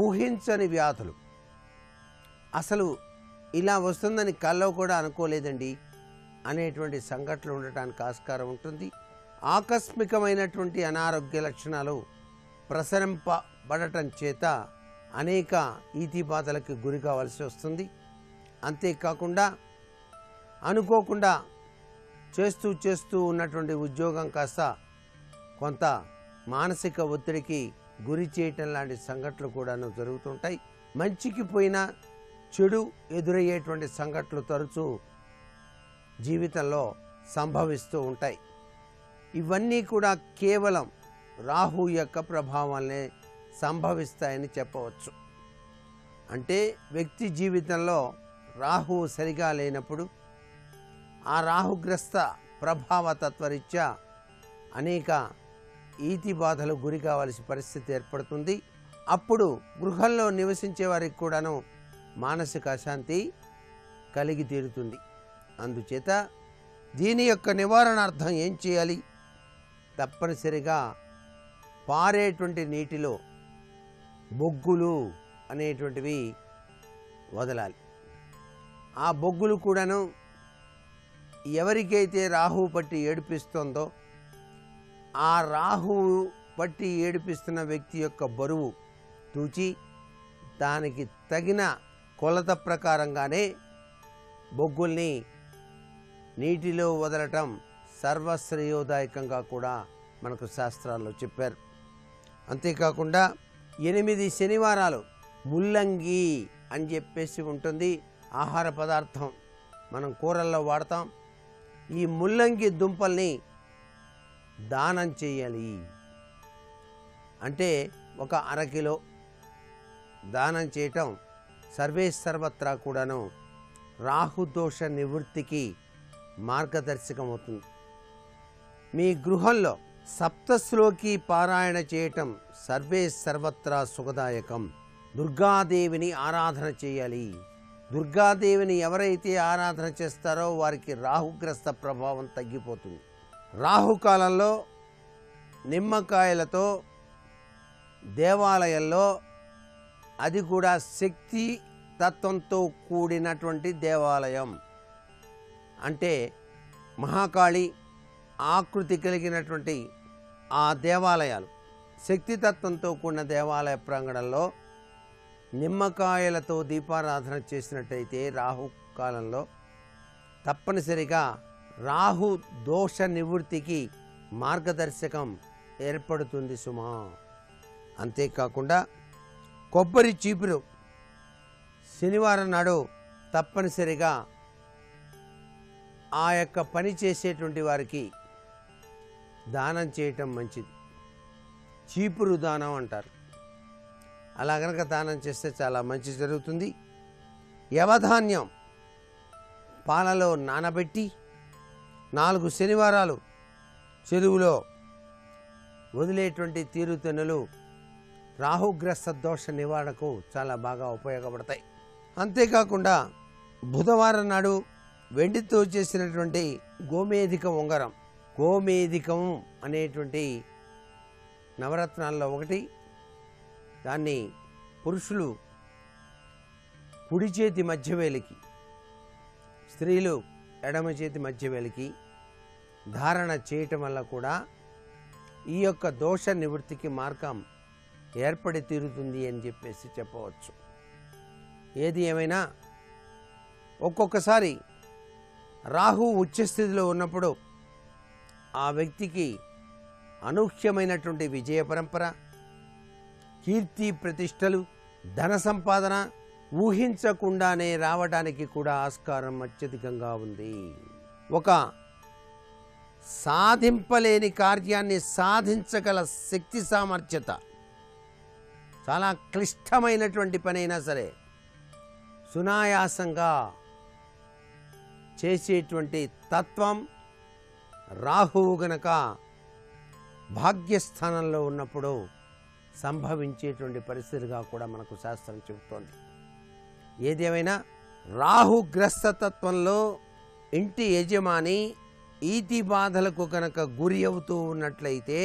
ఊహించని వ్యాధులు, అసలు ఇలా వస్తుందని కల్లో కూడా అనుకోలేదండి అనేటువంటి సంఘటనలు ఉండటానికి ఆస్కారం ఉంటుంది. ఆకస్మికమైనటువంటి అనారోగ్య లక్షణాలు ప్రసరింపబడటం చేత అనేక ఈతి బాధలకు గురి కావాల్సి వస్తుంది. అంతేకాకుండా అనుకోకుండా చేస్తూ ఉన్నటువంటి ఉద్యోగం కాస్త కొంత మానసిక ఒత్తిడికి గురి చేయటం లాంటి సంఘటనలు కూడాను జరుగుతుంటాయి. మంచికి పోయినా చెడు ఎదురయ్యేటువంటి సంఘటనలు తరచూ జీవితంలో సంభవిస్తూ ఉంటాయి. ఇవన్నీ కూడా కేవలం రాహు యొక్క ప్రభావాలనే సంభవిస్తాయని చెప్పవచ్చు. అంటే వ్యక్తి జీవితంలో రాహు సరిగా లేనప్పుడు ఆ రాహుగ్రస్త ప్రభావ తత్వరీత్యా అనేక ఈతి బాధలు గురి కావాల్సిన పరిస్థితి ఏర్పడుతుంది. అప్పుడు గృహంలో నివసించే వారికి కూడాను మానసిక అశాంతి కలిగి తీరుతుంది. అందుచేత దీని యొక్క నివారణార్థం ఏం చేయాలి? తప్పనిసరిగా పారేటువంటి నీటిలో బొగ్గులు అనేటువంటివి వదలాలి. ఆ బొగ్గులు కూడాను ఎవరికైతే రాహువు పట్టి ఏడిపిస్తుందో ఆ రాహువు పట్టి ఏడిపిస్తున్న వ్యక్తి యొక్క బరువు తూచి దానికి తగిన కొలత ప్రకారంగానే బొగ్గుల్ని నీటిలో వదలటం సర్వశ్రేయోదాయకంగా కూడా మనకు శాస్త్రాల్లో చెప్పారు. అంతేకాకుండా 8 శనివారాలు ముల్లంగి అని చెప్పేసి ఉంటుంది, ఆహార పదార్థం మనం కూరల్లో వాడతాం. ఈ ముల్లంగి దుంపల్ని దానం చేయాలి. అంటే ఒక అరకిలో దానం చేయటం సర్వత్రా కూడాను రాహుదోష నివృత్తికి మార్గదర్శకమవుతుంది. మీ గృహంలో సప్తశ్లోకి పారాయణ చేయటం సర్వత్రా సుఖదాయకం. దుర్గాదేవిని ఆరాధన చేయాలి. దుర్గాదేవిని ఎవరైతే ఆరాధన చేస్తారో వారికి రాహుగ్రస్త ప్రభావం తగ్గిపోతుంది. రాహుకాలంలో నిమ్మకాయలతో దేవాలయంలో, అది కూడా శక్తి తత్వంతో కూడినటువంటి దేవాలయం, అంటే మహాకాళి ఆకృతి కలిగినటువంటి ఆ దేవాలయాలు, శక్తితత్వంతో కూడిన దేవాలయ ప్రాంగణంలో నిమ్మకాయలతో దీపారాధన చేసినట్టయితే రాహుకాలంలో తప్పనిసరిగా రాహు దోష నివృత్తికి మార్గదర్శకం ఏర్పడుతుంది సుమా. అంతేకాకుండా కొబ్బరి చీపురు శనివారం నాడు తప్పనిసరిగా ఆ యొక్క పని చేసేటువంటి వారికి దానం చేయటం మంచిది. చీపురు దానం అంటారు. అలా కనుక దానం చేస్తే చాలా మంచి జరుగుతుంది. యవధాన్యం పాలలో నానబెట్టి 4 శనివారాలు చెరువులో వదిలేటువంటి తీరుతెన్నులు రాహుగ్రస్త దోష నివారణకు చాలా బాగా ఉపయోగపడతాయి. అంతేకాకుండా బుధవారం నాడు వెండితో చేసినటువంటి గోమేధిక ఉంగరం, గోమేధికం అనేటువంటి నవరత్నాల్లో ఒకటి, దాన్ని పురుషులు కుడి చేతి మధ్యవేలికి, స్త్రీలు ఎడమ చేతి మధ్యవేలికి ధారణ చేయటం వల్ల కూడా ఈ యొక్క దోష నివృత్తికి మార్గం ఏర్పడి తీరుతుంది అని చెప్పేసి చెప్పవచ్చు. ఏది ఏమైనా ఒక్కొక్కసారి రాహు ఉచ్చస్థితిలో ఉన్నప్పుడు ఆ వ్యక్తికి అనూహ్యమైనటువంటి విజయ పరంపర, కీర్తి ప్రతిష్టలు, ధన సంపాదన ఊహించకుండానే రావడానికి కూడా ఆస్కారం అత్యధికంగా ఉంది. ఒక సాధింపలేని కార్యాన్ని సాధించగల శక్తి సామర్థ్యత, చాలా క్లిష్టమైనటువంటి పనైనా సరే సునాయాసంగా చేసేటువంటి తత్వం రాహువు గనక భాగ్యస్థానంలో ఉన్నప్పుడు సంభవించేటువంటి పరిస్థితిగా కూడా మనకు శాస్త్రం చెబుతోంది. ఏదేమైనా రాహుగ్రస్తత్వంలో ఇంటి యజమాని ఈతి బాధలకు కనుక గురి అవుతూ ఉన్నట్లయితే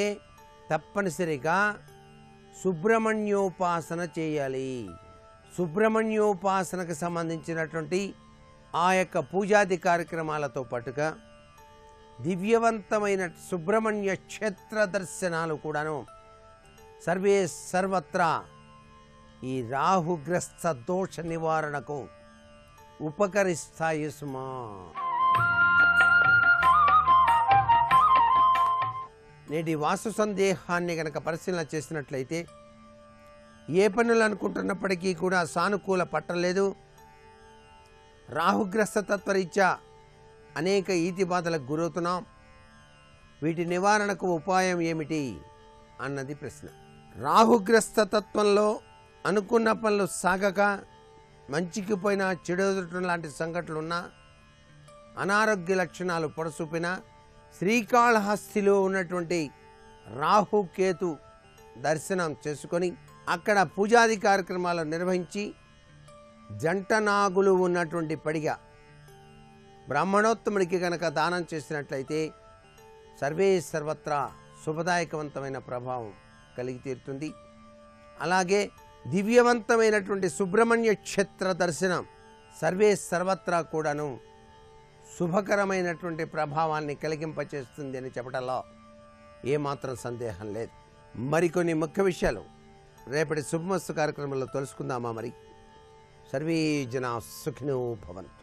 తప్పనిసరిగా సుబ్రహ్మణ్యోపాసన చేయాలి. సుబ్రహ్మణ్యోపాసనకు సంబంధించినటువంటి ఆ యొక్క పూజాది కార్యక్రమాలతో పాటుగా దివ్యవంతమైన సుబ్రహ్మణ్య క్షేత్ర దర్శనాలు కూడాను సర్వత్రా ఈ రాహుగ్రస్త దోష నివారణకు ఉపకరిస్తాయి సుమా. నేటి వాస్తు సందేహాన్ని కనుక పరిశీలన చేసినట్లయితే ఏ పనులు అనుకుంటున్నప్పటికీ కూడా సానుకూల పట్టలేదు. రాహుగ్రస్త తత్వరీత్యా అనేక ఈతి బాధలకు గురవుతున్నాం. వీటి నివారణకు ఉపాయం ఏమిటి అన్నది ప్రశ్న. రాహుగ్రస్త తత్వంలో అనుకున్న పనులు సాగక మంచికి పోయినా చెడొదటం లాంటి సంఘటనలున్నా, అనారోగ్య లక్షణాలు పొడసూపినా, శ్రీకాళహస్తిలో ఉన్నటువంటి రాహుకేతు దర్శనం చేసుకొని అక్కడ పూజాది కార్యక్రమాలు నిర్వహించి జంట నాగులు ఉన్నటువంటి పడిగ బ్రాహ్మణోత్తముడికి కనుక దానం చేసినట్లయితే సర్వత్రా శుభదాయకవంతమైన ప్రభావం కలిగి తీరుతుంది. అలాగే దివ్యవంతమైనటువంటి సుబ్రహ్మణ్య క్షేత్ర దర్శనం సర్వే సర్వత్రా కూడాను శుభకరమైనటువంటి ప్రభావాన్ని కలిగింపచేస్తుంది అని చెప్పడంలో ఏమాత్రం సందేహం లేదు. మరికొన్ని ముఖ్య విషయాలు రేపటి శుభమస్తు కార్యక్రమంలో తెలుసుకుందామా? మరి సర్వే జనా సుఖినో భవంతు.